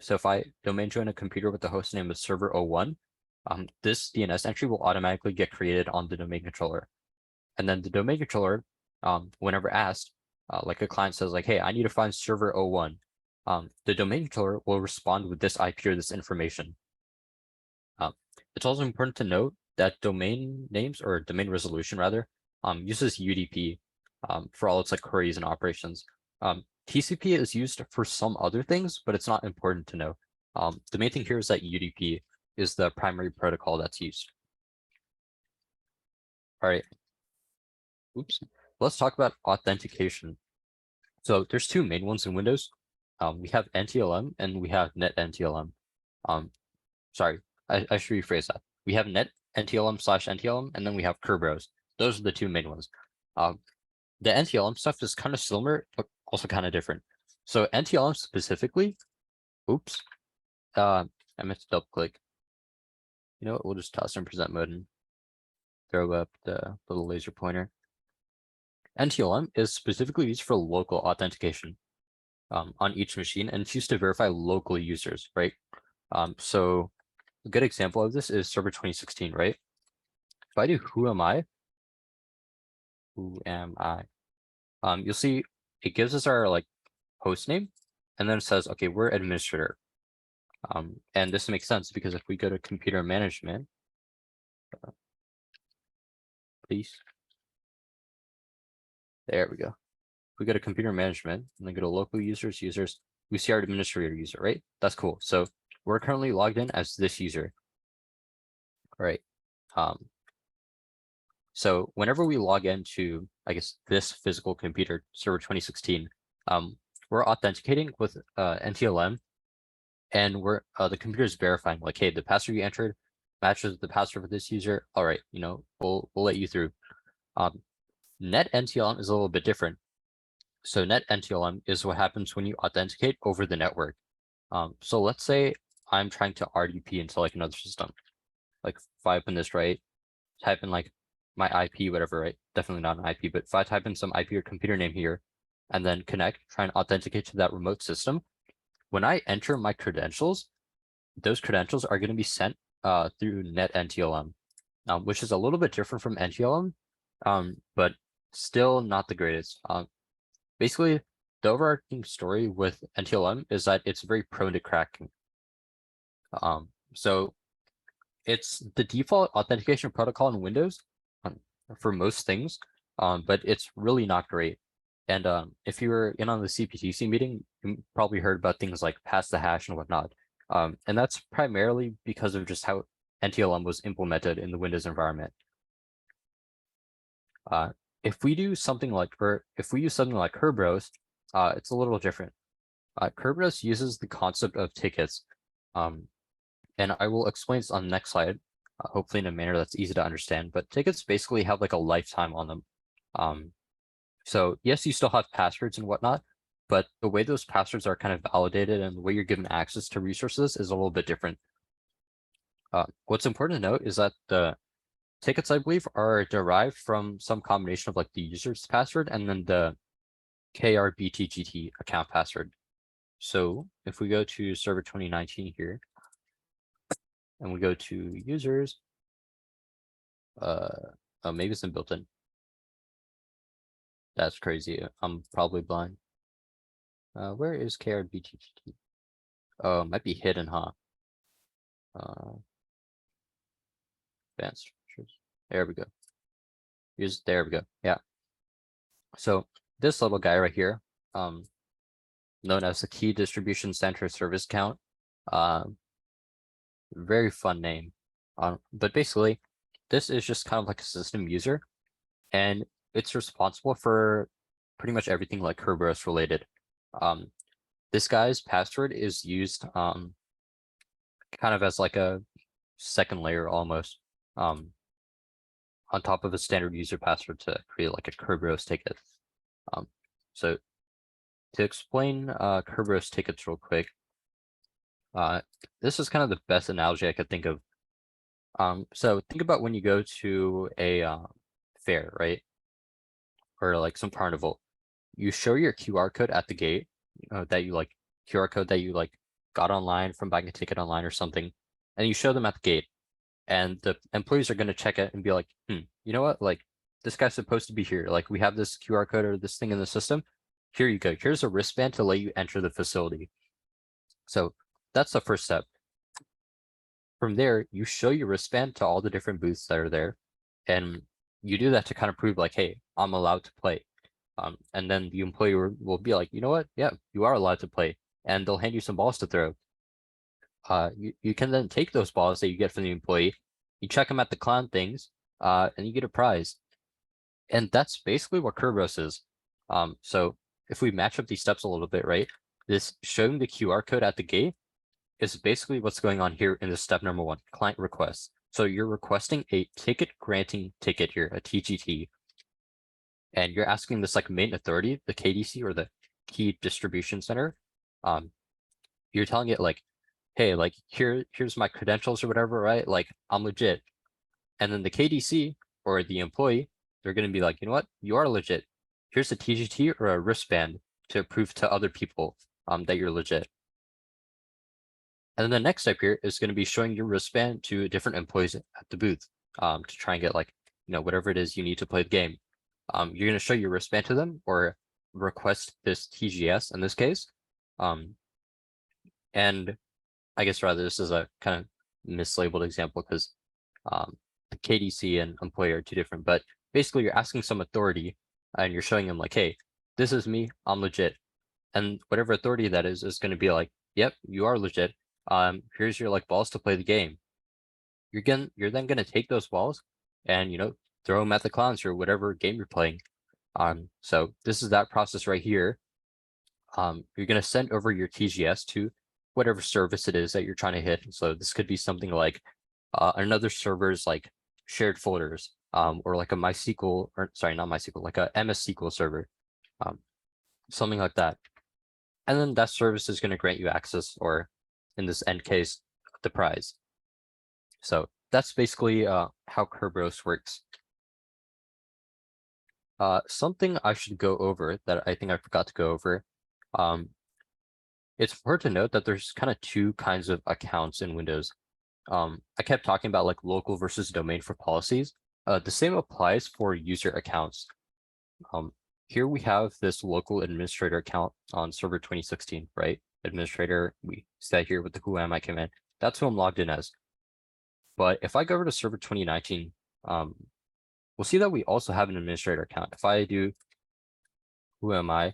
So if I domain join a computer with the host name of server01, this DNS entry will automatically get created on the domain controller. And then the domain controller, whenever asked, like a client says like, hey, I need to find server01, the domain controller will respond with this IP or this information. It's also important to note that domain names or domain resolution rather uses UDP for all its like queries and operations. TCP is used for some other things, but it's not important to know. The main thing here is that UDP is the primary protocol that's used. All right. Oops. Let's talk about authentication. So there's two main ones in Windows. We have NTLM and we have NetNTLM. Sorry, I should rephrase that. We have NetNTLM/NTLM, and then we have Kerberos. Those are the two main ones. The NTLM stuff is kind of similar, but also kind of different. So NTLM specifically, oops, I meant to double click. You know what? We'll just toss in present mode and throw up the little laser pointer. NTLM is specifically used for local authentication on each machine, and it's used to verify local users, right? So a good example of this is Server 2016, right? If I do who am I, you'll see it gives us our like host name, and then it says, okay, we're administrator. And this makes sense because if we go to computer management, please, there we go. If we go to computer management and then go to local users, we see our administrator user, right? That's cool. So we're currently logged in as this user. All right. So whenever we log into, I guess, this physical computer, server 2016, we're authenticating with NTLM, and we're the computer is verifying like, hey, the password you entered matches the password for this user. All right, you know, we'll let you through. NetNTLM is a little bit different. So NetNTLM is what happens when you authenticate over the network. So let's say I'm trying to RDP into like another system. Like if I open this, right, type in like my IP, whatever, right? Definitely not an IP, but if I type in some IP or computer name here and then connect, try and authenticate to that remote system, when I enter my credentials, those credentials are going to be sent through NetNTLM, which is a little bit different from NTLM, but still not the greatest. Basically, the overarching story with NTLM is that it's very prone to cracking. So it's the default authentication protocol in Windows for most things, but it's really not great. And if you were in on the CPTC meeting, you probably heard about things like pass the hash and whatnot. And that's primarily because of just how NTLM was implemented in the Windows environment. If we do something like, or if we use something like Kerberos, it's a little different. Kerberos uses the concept of tickets, and I will explain this on the next slide, hopefully in a manner that's easy to understand. But tickets basically have like a lifetime on them. So yes, you still have passwords and whatnot, but the way those passwords are kind of validated and the way you're given access to resources is a little bit different. What's important to note is that the tickets, I believe, are derived from some combination of like the user's password and then the KRBTGT account password. So if we go to server 2019 here, and we go to users, oh, maybe it's in built-in. That's crazy. I'm probably blind. Where is KRBTGT? Oh, it might be hidden, huh? Advanced structures. There we go. There we go. Yeah. So this little guy right here, known as the Key Distribution Center Service Count, very fun name. But basically, this is just kind of like a system user, and it's responsible for pretty much everything like Kerberos related. This guy's password is used kind of as like a second layer almost, on top of a standard user password to create like a Kerberos ticket. So to explain Kerberos tickets real quick, this is kind of the best analogy I could think of. So think about when you go to a fair, right? Or like some carnival. You show your QR code at the gate, that you like QR code that you like got online from buying a ticket online or something, and you show them at the gate, and the employees are going to check it and be like, you know what, like this guy's supposed to be here. Like we have this QR code or this thing in the system. Here you go. Here's a wristband to let you enter the facility. So that's the first step. From there, you show your wristband to all the different booths that are there, and you do that to kind of prove like, hey, I'm allowed to play. And then the employee will be like, you know what? Yeah, you are allowed to play, and they'll hand you some balls to throw. You can then take those balls that you get from the employee, you check them at the clown things, and you get a prize. And that's basically what Kerberos is. So if we match up these steps a little bit, right? This showing the QR code at the gate is basically what's going on here in this step number 1, client requests. So you're requesting a ticket granting ticket here, a TGT, and you're asking this like main authority, the KDC or the Key Distribution Center. You're telling it like, hey, like here's my credentials or whatever, right? Like I'm legit. And then the KDC or the employee, they're going to be like, you know what, you are legit. Here's a TGT or a wristband to prove to other people that you're legit. And then the next step here is going to be showing your wristband to different employees at the booth, to try and get like, whatever it is you need to play the game. You're going to show your wristband to them or request this TGS in this case. And I guess rather this is a kind of mislabeled example because KDC and employee are two different, but basically you're asking some authority and you're showing them like, hey, this is me, I'm legit. And whatever authority that is going to be like, yep, you are legit. Here's your like balls to play the game. You're then gonna take those balls and throw them at the clowns or whatever game you're playing. So this is that process right here. You're gonna send over your TGS to whatever service it is that you're trying to hit. So this could be something like another server's like shared folders, or like a MySQL, or sorry, not MySQL, like a MS SQL server, something like that. And then that service is going to grant you access, or in this end case, the prize. So that's basically how Kerberos works. Something I should go over that I think I forgot to go over. It's important to note that there's kind of two kinds of accounts in Windows. I kept talking about like local versus domain for policies. The same applies for user accounts. Here we have this local administrator account on server 2016, right? Administrator, we set here with the who am I command. That's who I'm logged in as. But if I go over to server 2019, we'll see that we also have an administrator account. If I do who am I,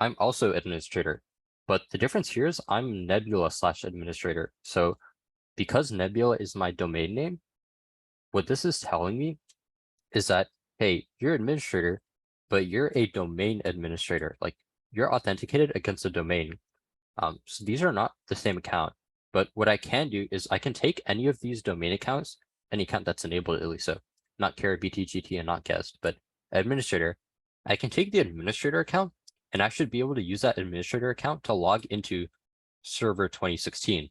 I'm also administrator. But the difference here is I'm Nebula/administrator. So because Nebula is my domain name, what this is telling me is that, hey, you're administrator, but you're a domain administrator. Like you're authenticated against a domain. So these are not the same account. But what I can do is I can take any of these domain accounts, any account that's enabled at least, so not Kara, BTGT, and not guest, but administrator. I can take the administrator account, and I should be able to use that administrator account to log into server 2016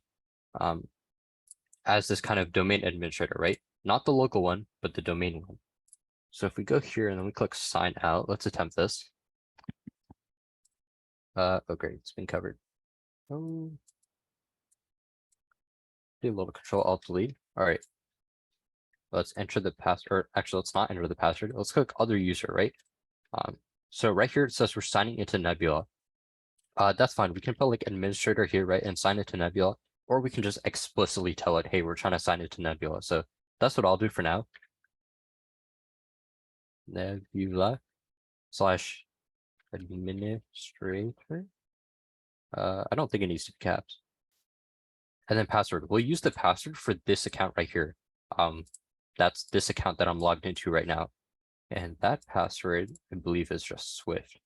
as this kind of domain administrator, right? Not the local one, but the domain one. So if we go here and then we click sign out, let's attempt this. Oh great, it's been covered. Oh, do a little Control Alt Delete. All right, let's enter the password. Or actually, let's not enter the password. Let's click Other User, right? Um, so right here it says we're signing into Nebula. That's fine. We can put like administrator here, right, and sign it to Nebula, or we can just explicitly tell it, hey, we're trying to sign it to Nebula. So that's what I'll do for now. Nebula slash administrator. I don't think it needs to be caps. And then password. We'll use the password for this account right here. That's this account that I'm logged into right now. And that password, I believe, is just Swift.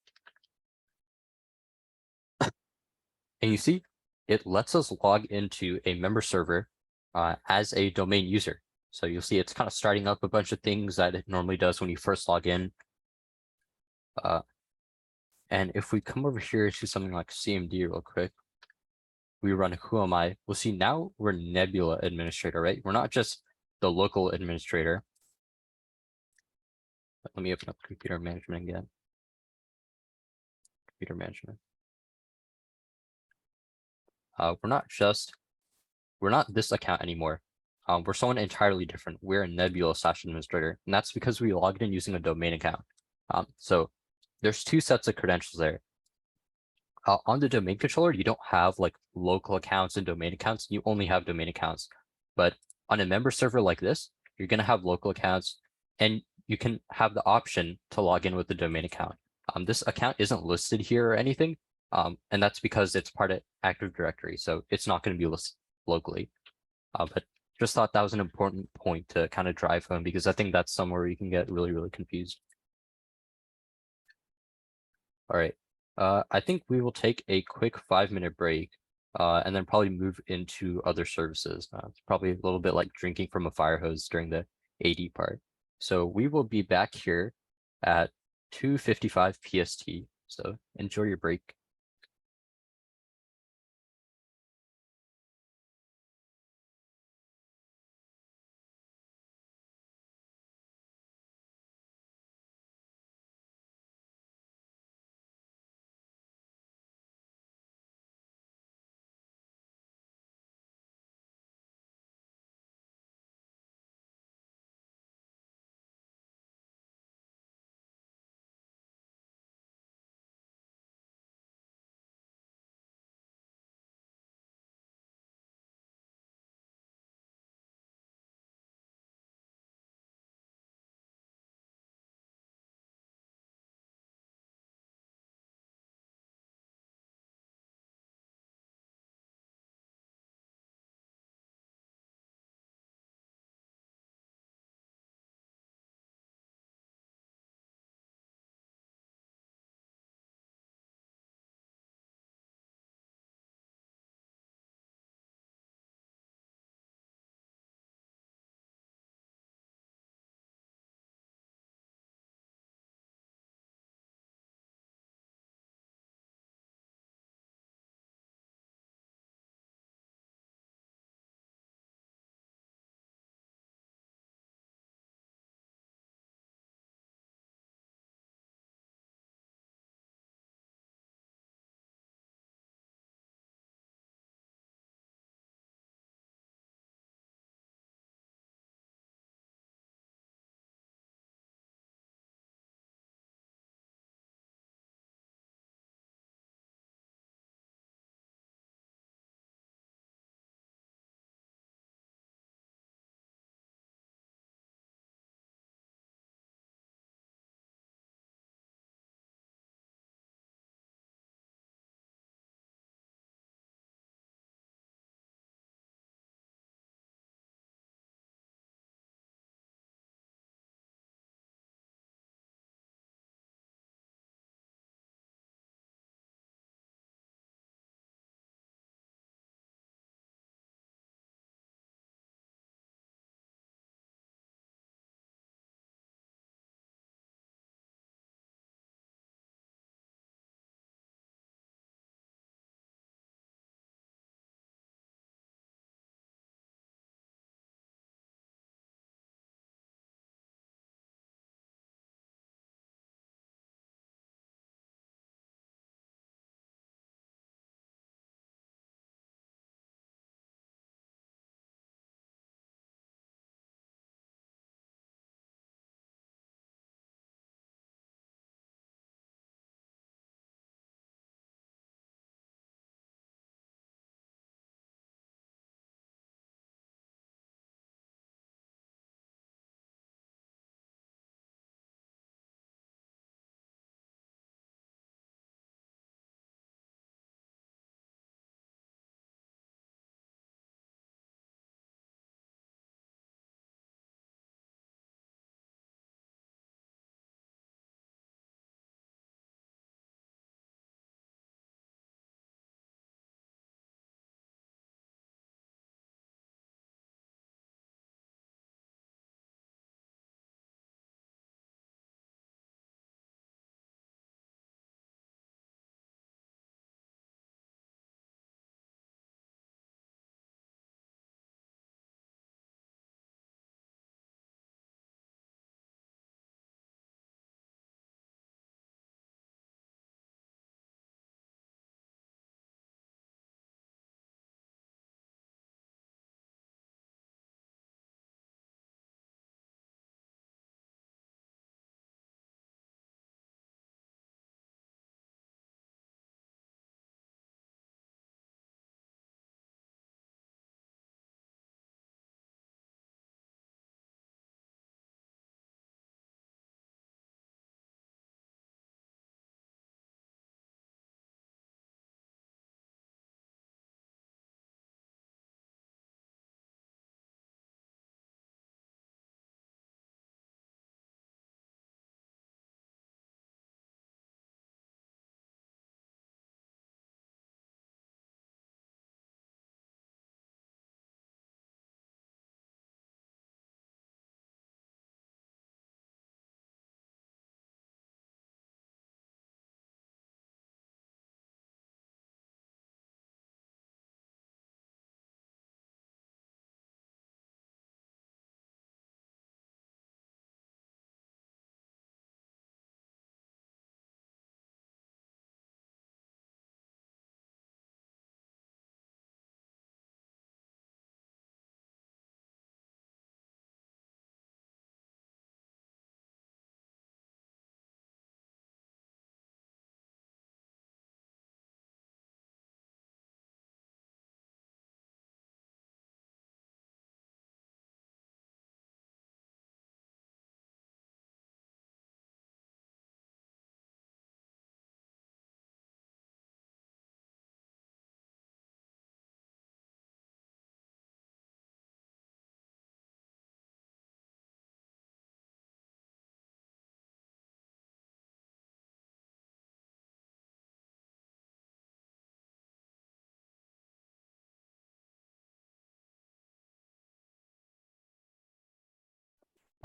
And you see, it lets us log into a member server as a domain user. So you'll see it's kind of starting up a bunch of things that it normally does when you first log in. And if we come over here to something like CMD real quick, we run who am I, we'll see now we're Nebula administrator, right? We're not just the local administrator. Let me open up computer management again. Computer management. We're not this account anymore. We're someone entirely different. We're a Nebula / administrator, and that's because we logged in using a domain account. So there's two sets of credentials there. On the domain controller, you don't have like local accounts and domain accounts. You only have domain accounts. But on a member server like this, you're going to have local accounts, and you can have the option to log in with the domain account. This account isn't listed here or anything, and that's because it's part of Active Directory, so it's not going to be listed locally. But just thought that was an important point to kind of drive home because I think that's somewhere you can get really, really confused. All right. I think we will take a quick 5-minute break and then probably move into other services. It's probably a little bit like drinking from a fire hose during the AD part. So we will be back here at 2:55 PST. So enjoy your break.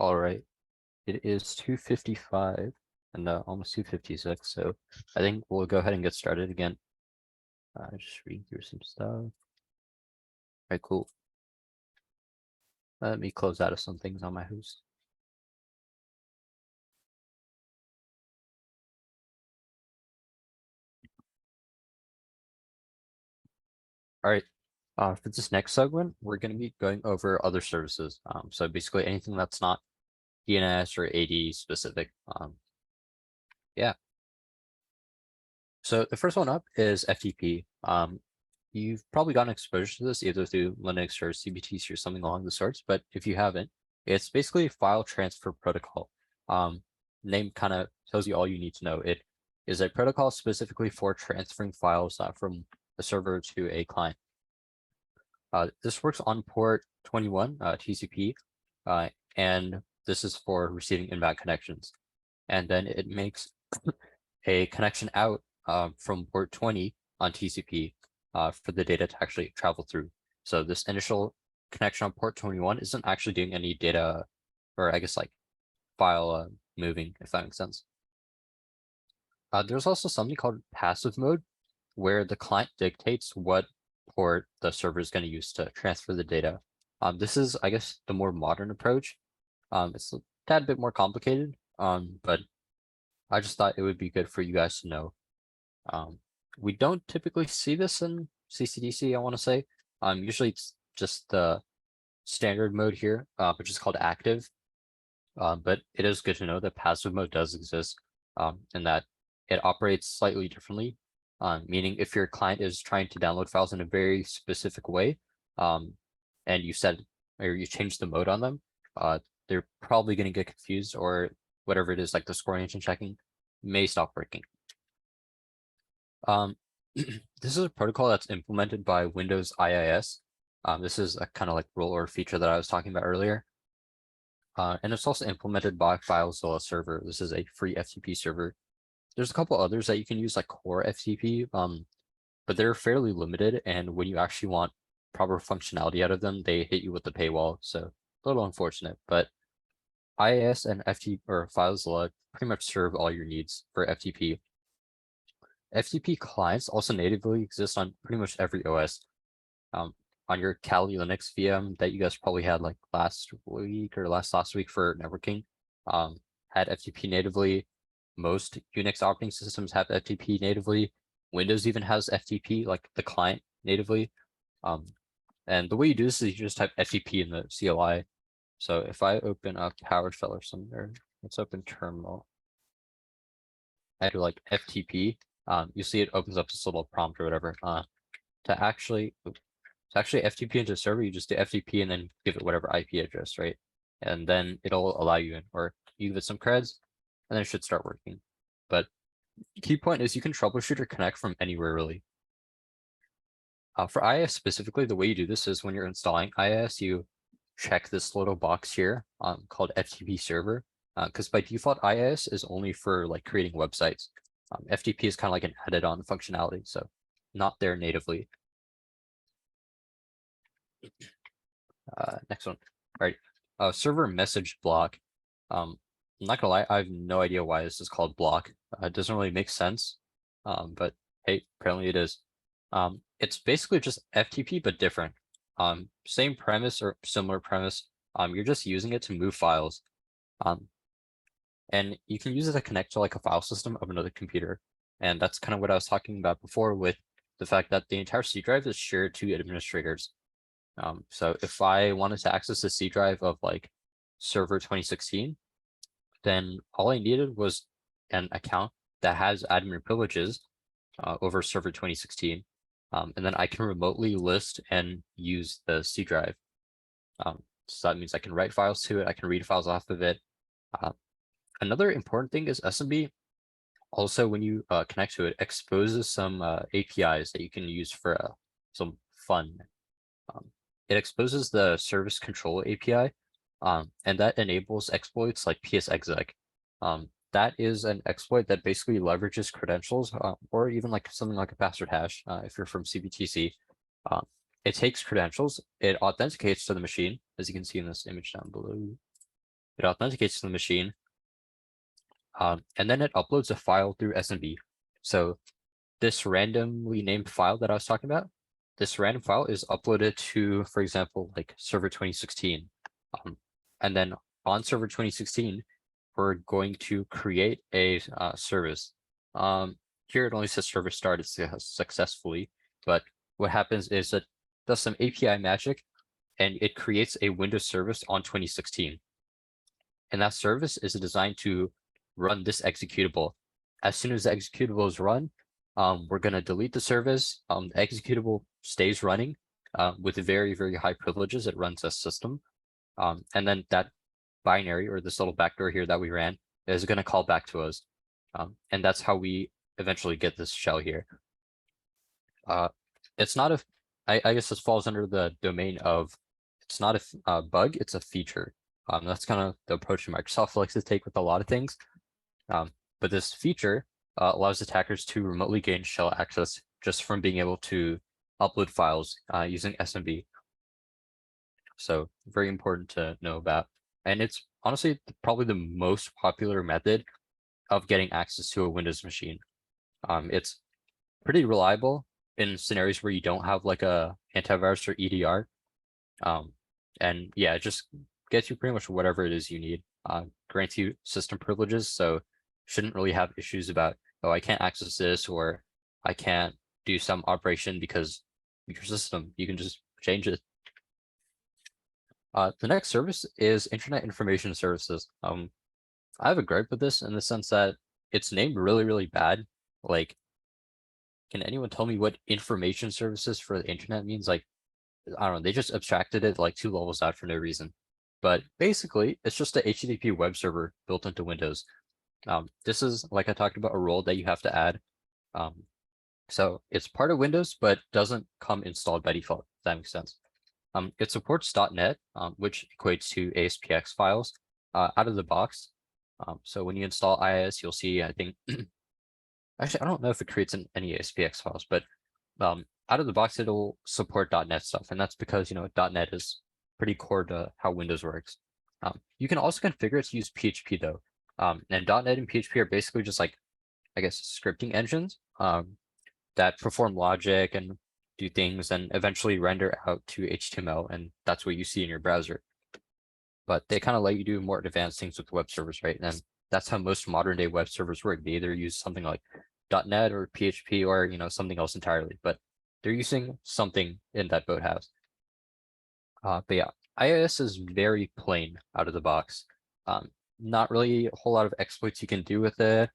All right. It is 2:55 and almost 2:56, so I think we'll go ahead and get started again. Just reading through some stuff. All right, cool. Let me close out of some things on my host. All right. For this next segment, we're going to be going over other services. So basically anything that's not DNS or AD specific. Yeah. So the first one up is FTP. You've probably gotten exposure to this either through Linux or CBTC or something along the sorts, but if you haven't, it's basically a file transfer protocol. Name kind of tells you all you need to know. It is a protocol specifically for transferring files from a server to a client. This works on port 21 TCP, and this is for receiving inbound connections. And then it makes a connection out from port 20 on TCP for the data to actually travel through. So this initial connection on port 21 isn't actually doing any data, or I guess like file moving, if that makes sense. There's also something called passive mode, where the client dictates what port the server is going to use to transfer the data. This is, I guess, the more modern approach. It's a tad bit more complicated, but I just thought it would be good for you guys to know. We don't typically see this in CCDC, I want to say. Usually it's just the standard mode here, which is called active. But it is good to know that passive mode does exist, and that it operates slightly differently. Meaning if your client is trying to download files in a very specific way, and you set or you change the mode on them, they're probably going to get confused, or whatever it is, like the scoring engine checking may stop working. This is a protocol that's implemented by Windows IIS. This is a kind of like role or feature that I was talking about earlier. And it's also implemented by FileZilla server. This is a free FTP server. There's a couple others that you can use, like Core FTP, but they're fairly limited. And when you actually want proper functionality out of them, they hit you with the paywall. So a little unfortunate, but IIS and FTP or FileZilla pretty much serve all your needs for FTP. FTP clients also natively exist on pretty much every OS. On your Kali Linux VM that you guys probably had like last week or last week for networking, had FTP natively. Most Unix operating systems have FTP natively. Windows even has FTP, like the client natively. And the way you do this is you just type FTP in the CLI. So if I open a PowerShell or somewhere, let's open terminal. I do like FTP. You see it opens up this little prompt or whatever. To actually FTP into a server, you just do FTP and then give it whatever IP address, right? And then it'll allow you in, or you give it some creds, and then it should start working. But key point is you can troubleshoot or connect from anywhere, really. For IIS specifically, the way you do this is when you're installing IIS, you check this little box here called FTP server, because by default, IIS is only for like creating websites. FTP is kind of like an added-on functionality, so not there natively. Next one. All right. Server message block. I'm not gonna lie, I have no idea why this is called block. It doesn't really make sense. But hey, apparently it is. It's basically just FTP but different. Same premise or similar premise. You're just using it to move files. And you can use it to connect to like a file system of another computer. And that's kind of what I was talking about before with the fact that the entire C drive is shared to administrators. So if I wanted to access the C drive of like server 2016, then all I needed was an account that has admin privileges over server 2016. And then I can remotely list and use the C drive. So that means I can write files to it. I can read files off of it. Another important thing is SMB. Also, when you connect to it, exposes some APIs that you can use for some fun. It exposes the service control API, and that enables exploits like psexec. That is an exploit that basically leverages credentials, or even like something like a password hash. If you're from CBTC, it takes credentials, it authenticates to the machine, as you can see in this image down below. it authenticates to the machine, and then it uploads a file through SMB. So this randomly named file that I was talking about, this random file is uploaded to, for example, like server 2016. And then on server 2016, we're going to create a service. Here it only says server started successfully, but what happens is it does some API magic and it creates a Windows service on 2016. And that service is designed to run this executable. As soon as the executable is run, we're going to delete the service. The executable stays running with very, very high privileges. It runs a system. And then that binary or this little backdoor here that we ran is going to call back to us. And that's how we eventually get this shell here. It's not a, I guess this falls under the domain of, it's not a bug, it's a feature. That's kind of the approach Microsoft likes to take with a lot of things. But this feature allows attackers to remotely gain shell access just from being able to upload files using SMB. So very important to know about. And it's honestly probably the most popular method of getting access to a Windows machine. It's pretty reliable in scenarios where you don't have like a antivirus or EDR. And yeah, it just gets you pretty much whatever it is you need. Grants you system privileges, so shouldn't really have issues about, oh, I can't access this, or I can't do some operation because your system, you can just change it. The next service is Internet Information Services. I have a gripe with this in the sense that it's named really, really bad. Like, can anyone tell me what information services for the internet means? Like, I don't know, they just abstracted it like 2 levels out for no reason. But basically, it's just a HTTP web server built into Windows. This is, like I talked about, a role that you have to add. So it's part of Windows, but doesn't come installed by default, if that makes sense. It supports .NET, which equates to ASPX files out of the box. So when you install IIS, you'll see, I think, actually, I don't know if it creates any ASPX files, but out of the box, it'll support .NET stuff. And that's because, .NET is pretty core to how Windows works. You can also configure it to use PHP though. And .NET and PHP are basically just like, I guess, scripting engines that perform logic and do things and eventually render out to HTML. And that's what you see in your browser. But they kind of let you do more advanced things with web servers, right? And that's how most modern day web servers work. They either use something like .NET or PHP or, something else entirely, but they're using something in that boathouse. But yeah, IIS is very plain out of the box. Not really a whole lot of exploits you can do with it.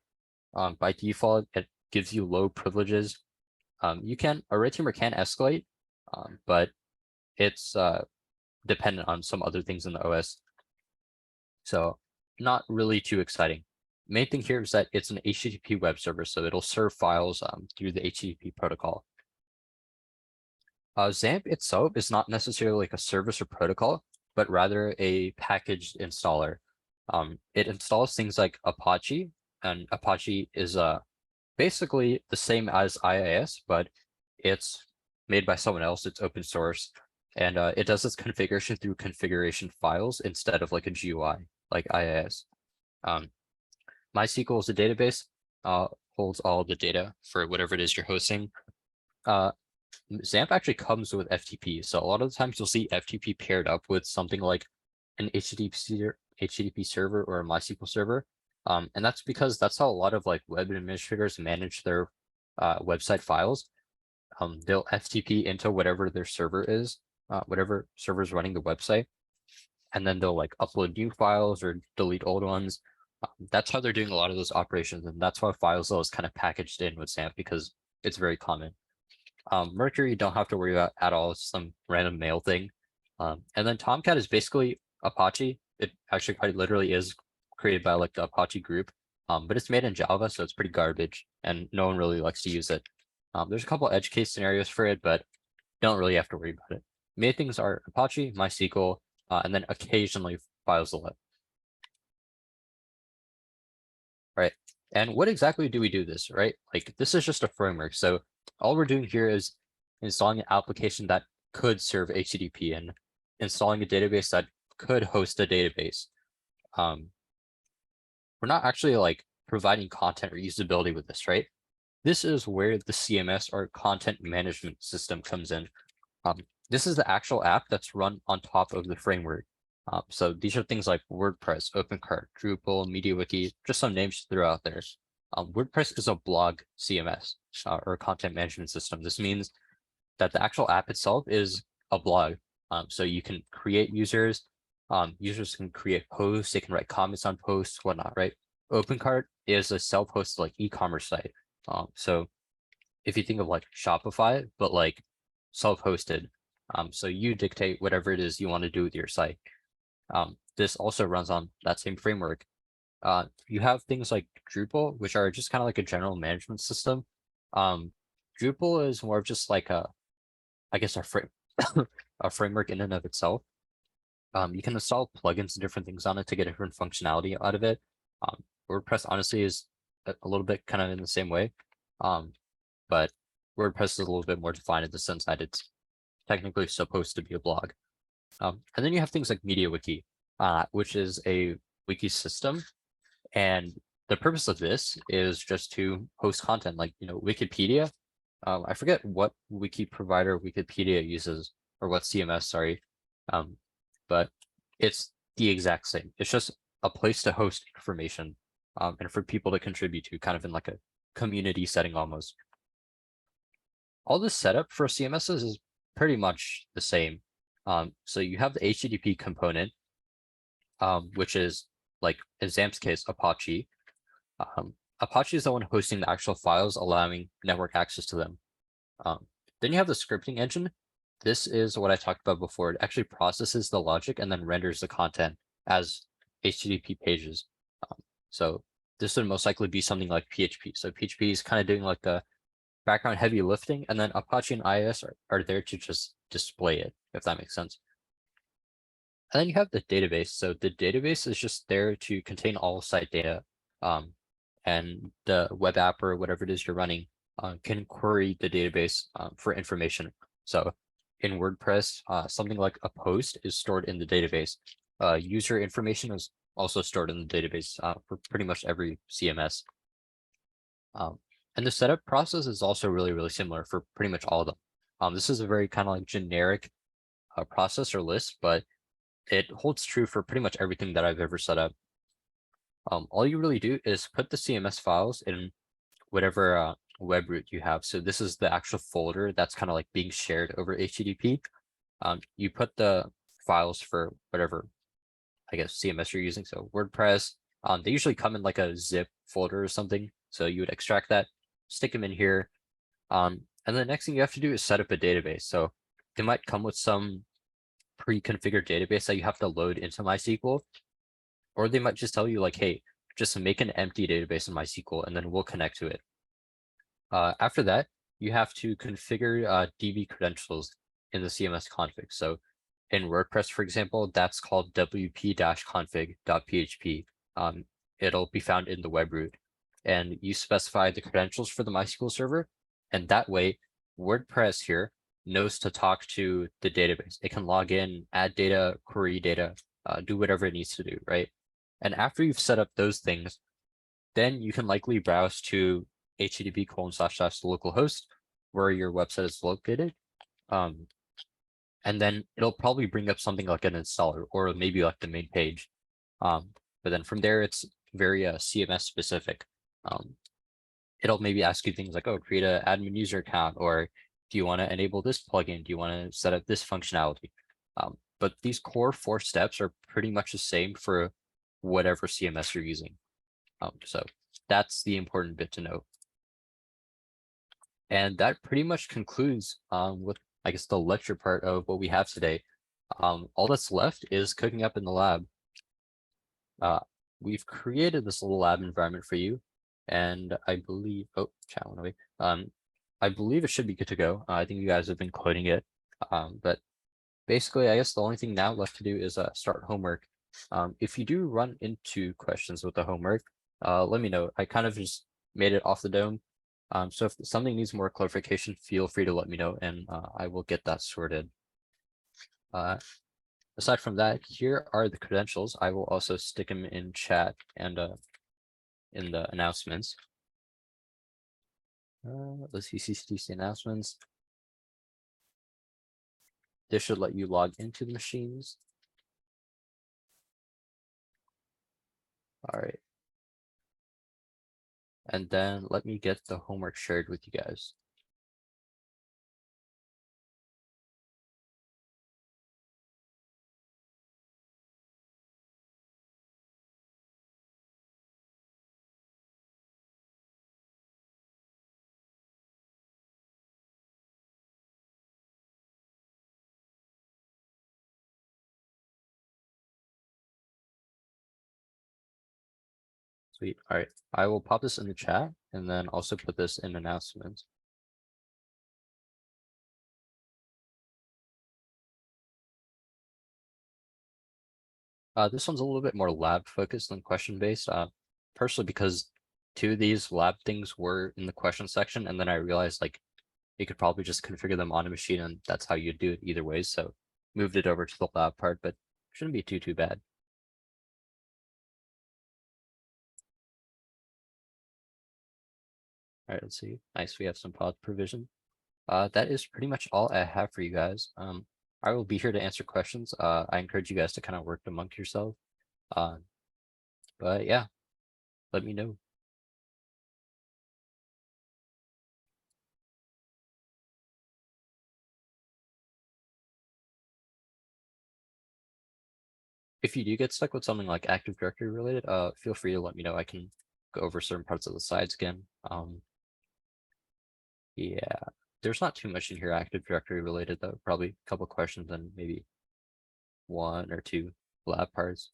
By default, it gives you low privileges. A red teamer can escalate, but it's dependent on some other things in the OS. So not really too exciting. Main thing here is that it's an HTTP web server, so it'll serve files through the HTTP protocol. XAMPP itself is not necessarily like a service or protocol, but rather a packaged installer. It installs things like Apache, and Apache is basically the same as IIS, but it's made by someone else. It's open source, and it does its configuration through configuration files instead of like a GUI like IIS. MySQL is a database, holds all the data for whatever it is you're hosting. XAMPP actually comes with FTP, so a lot of the times you'll see FTP paired up with something like an HTTP server or a MySQL server, and that's because that's how a lot of like web administrators manage their website files. They'll FTP into whatever their server is, whatever server is running the website, and then they'll like upload new files or delete old ones. That's how they're doing a lot of those operations, and that's why FileZilla is kind of packaged in with XAMPP because it's very common. Mercury you don't have to worry about at all. It's some random mail thing. And then Tomcat is basically Apache. It actually quite literally is created by like the Apache group, but it's made in Java, so it's pretty garbage, and no one really likes to use it. There's a couple edge case scenarios for it, but don't really have to worry about it. Main things are Apache, MySQL, and then occasionally FileZilla. Right. And what exactly do we do this, right? Like this is just a framework. So all we're doing here is installing an application that could serve HTTP and installing a database that could host a database. we're not actually like providing content or usability with this, right? This is where the CMS or content management system comes in. This is the actual app that's run on top of the framework. So these are things like WordPress, OpenCart, Drupal, MediaWiki, just some names to throw out there. WordPress is a blog CMS or content management system. This means that the actual app itself is a blog. So you can create users. Users can create posts. They can write comments on posts, whatnot, right? OpenCart is a self-hosted like e-commerce site. So if you think of like Shopify, but like self-hosted, so you dictate whatever it is you want to do with your site. This also runs on that same framework. You have things like Drupal, which are just kind of like a general management system. Drupal is more of just like I guess a framework in and of itself. You can install plugins and different things on it to get different functionality out of it. WordPress honestly is a little bit kind of in the same way. But WordPress is a little bit more defined in the sense that it's technically supposed to be a blog. And then you have things like MediaWiki, which is a wiki system. And the purpose of this is just to host content like, Wikipedia. I forget what wiki provider Wikipedia uses or what CMS, sorry. But it's the exact same. It's just a place to host information and for people to contribute to kind of in like a community setting almost. All the setup for CMSs is pretty much the same. So you have the HTTP component, which is like in XAMPP's case, Apache. Apache is the one hosting the actual files, allowing network access to them. Then you have the scripting engine. This is what I talked about before. It actually processes the logic and then renders the content as HTTP pages. So this would most likely be something like PHP. So PHP is kind of doing like the background heavy lifting, and then Apache and IIS are there to just display it, if that makes sense. And then you have the database. So the database is just there to contain all site data. And the web app or whatever it is you're running can query the database for information. So in WordPress, something like a post is stored in the database. User information is also stored in the database for pretty much every CMS. And the setup process is also really, really similar for pretty much all of them. This is a very kind of like generic process or list, but it holds true for pretty much everything that I've ever set up. All you really do is put the CMS files in whatever web root you have. So this is the actual folder that's kind of like being shared over HTTP. You put the files for whatever, I guess, CMS you're using. So WordPress, they usually come in like a zip folder or something. So you would extract that, stick them in here. And the next thing you have to do is set up a database. So they might come with some pre-configured database that you have to load into MySQL, or they might just tell you like, hey, just make an empty database in MySQL and then we'll connect to it. After that, you have to configure DB credentials in the CMS config. So in WordPress, for example, that's called wp-config.php. It'll be found in the web root, and you specify the credentials for the MySQL server, and that way WordPress here knows to talk to the database. It can log in, add data, query data, do whatever it needs to do, right? And after you've set up those things, then you can likely browse to http://localhost where your website is located. And then it'll probably bring up something like an installer or maybe like the main page. But then from there, it's very CMS specific. It'll maybe ask you things like, oh, create an admin user account, or do you want to enable this plugin? Do you want to set up this functionality? But these core 4 steps are pretty much the same for whatever CMS you're using. So that's the important bit to know. And that pretty much concludes with, I guess, the lecture part of what we have today. All that's left is cooking up in the lab. We've created this little lab environment for you, and I believe, oh, chat went away. I believe it should be good to go. I think you guys have been coding it, but basically, I guess the only thing now left to do is start homework. If you do run into questions with the homework, let me know. I kind of just made it off the dome. So if something needs more clarification, feel free to let me know, and I will get that sorted. Aside from that, here are the credentials. I will also stick them in chat and in the announcements. Let's see CCDC announcements. This should let you log into the machines. All right. And then let me get the homework shared with you guys. Sweet. All right. I will pop this in the chat and then also put this in announcements. This one's a little bit more lab focused than question based. Personally, because two of these lab things were in the question section, and then I realized like you could probably just configure them on a machine, and that's how you do it either way. So moved it over to the lab part, but shouldn't be too bad. All right, let's see. Nice, we have some pod provision. That is pretty much all I have for you guys. I will be here to answer questions. I encourage you guys to kind of work among yourself. But yeah, let me know. If you do get stuck with something like Active Directory related, feel free to let me know. I can go over certain parts of the slides again. Yeah, there's not too much in here Active Directory related though. Probably a couple questions and maybe one or two lab parts.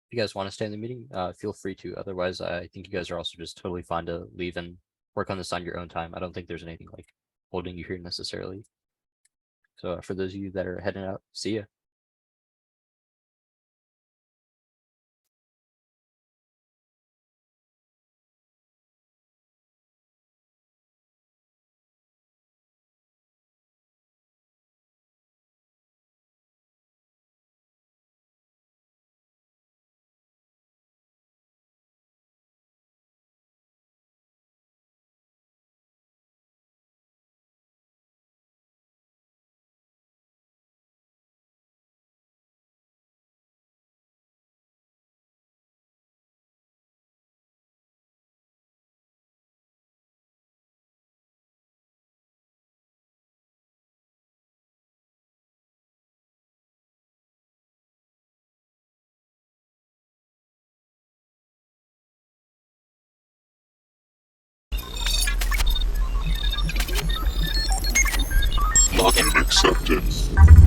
If you guys want to stay in the meeting, feel free to. Otherwise, I think you guys are also just totally fine to leave and work on this on your own time. I don't think there's anything like holding you here necessarily. So for those of you that are heading out, see ya. Login accepted.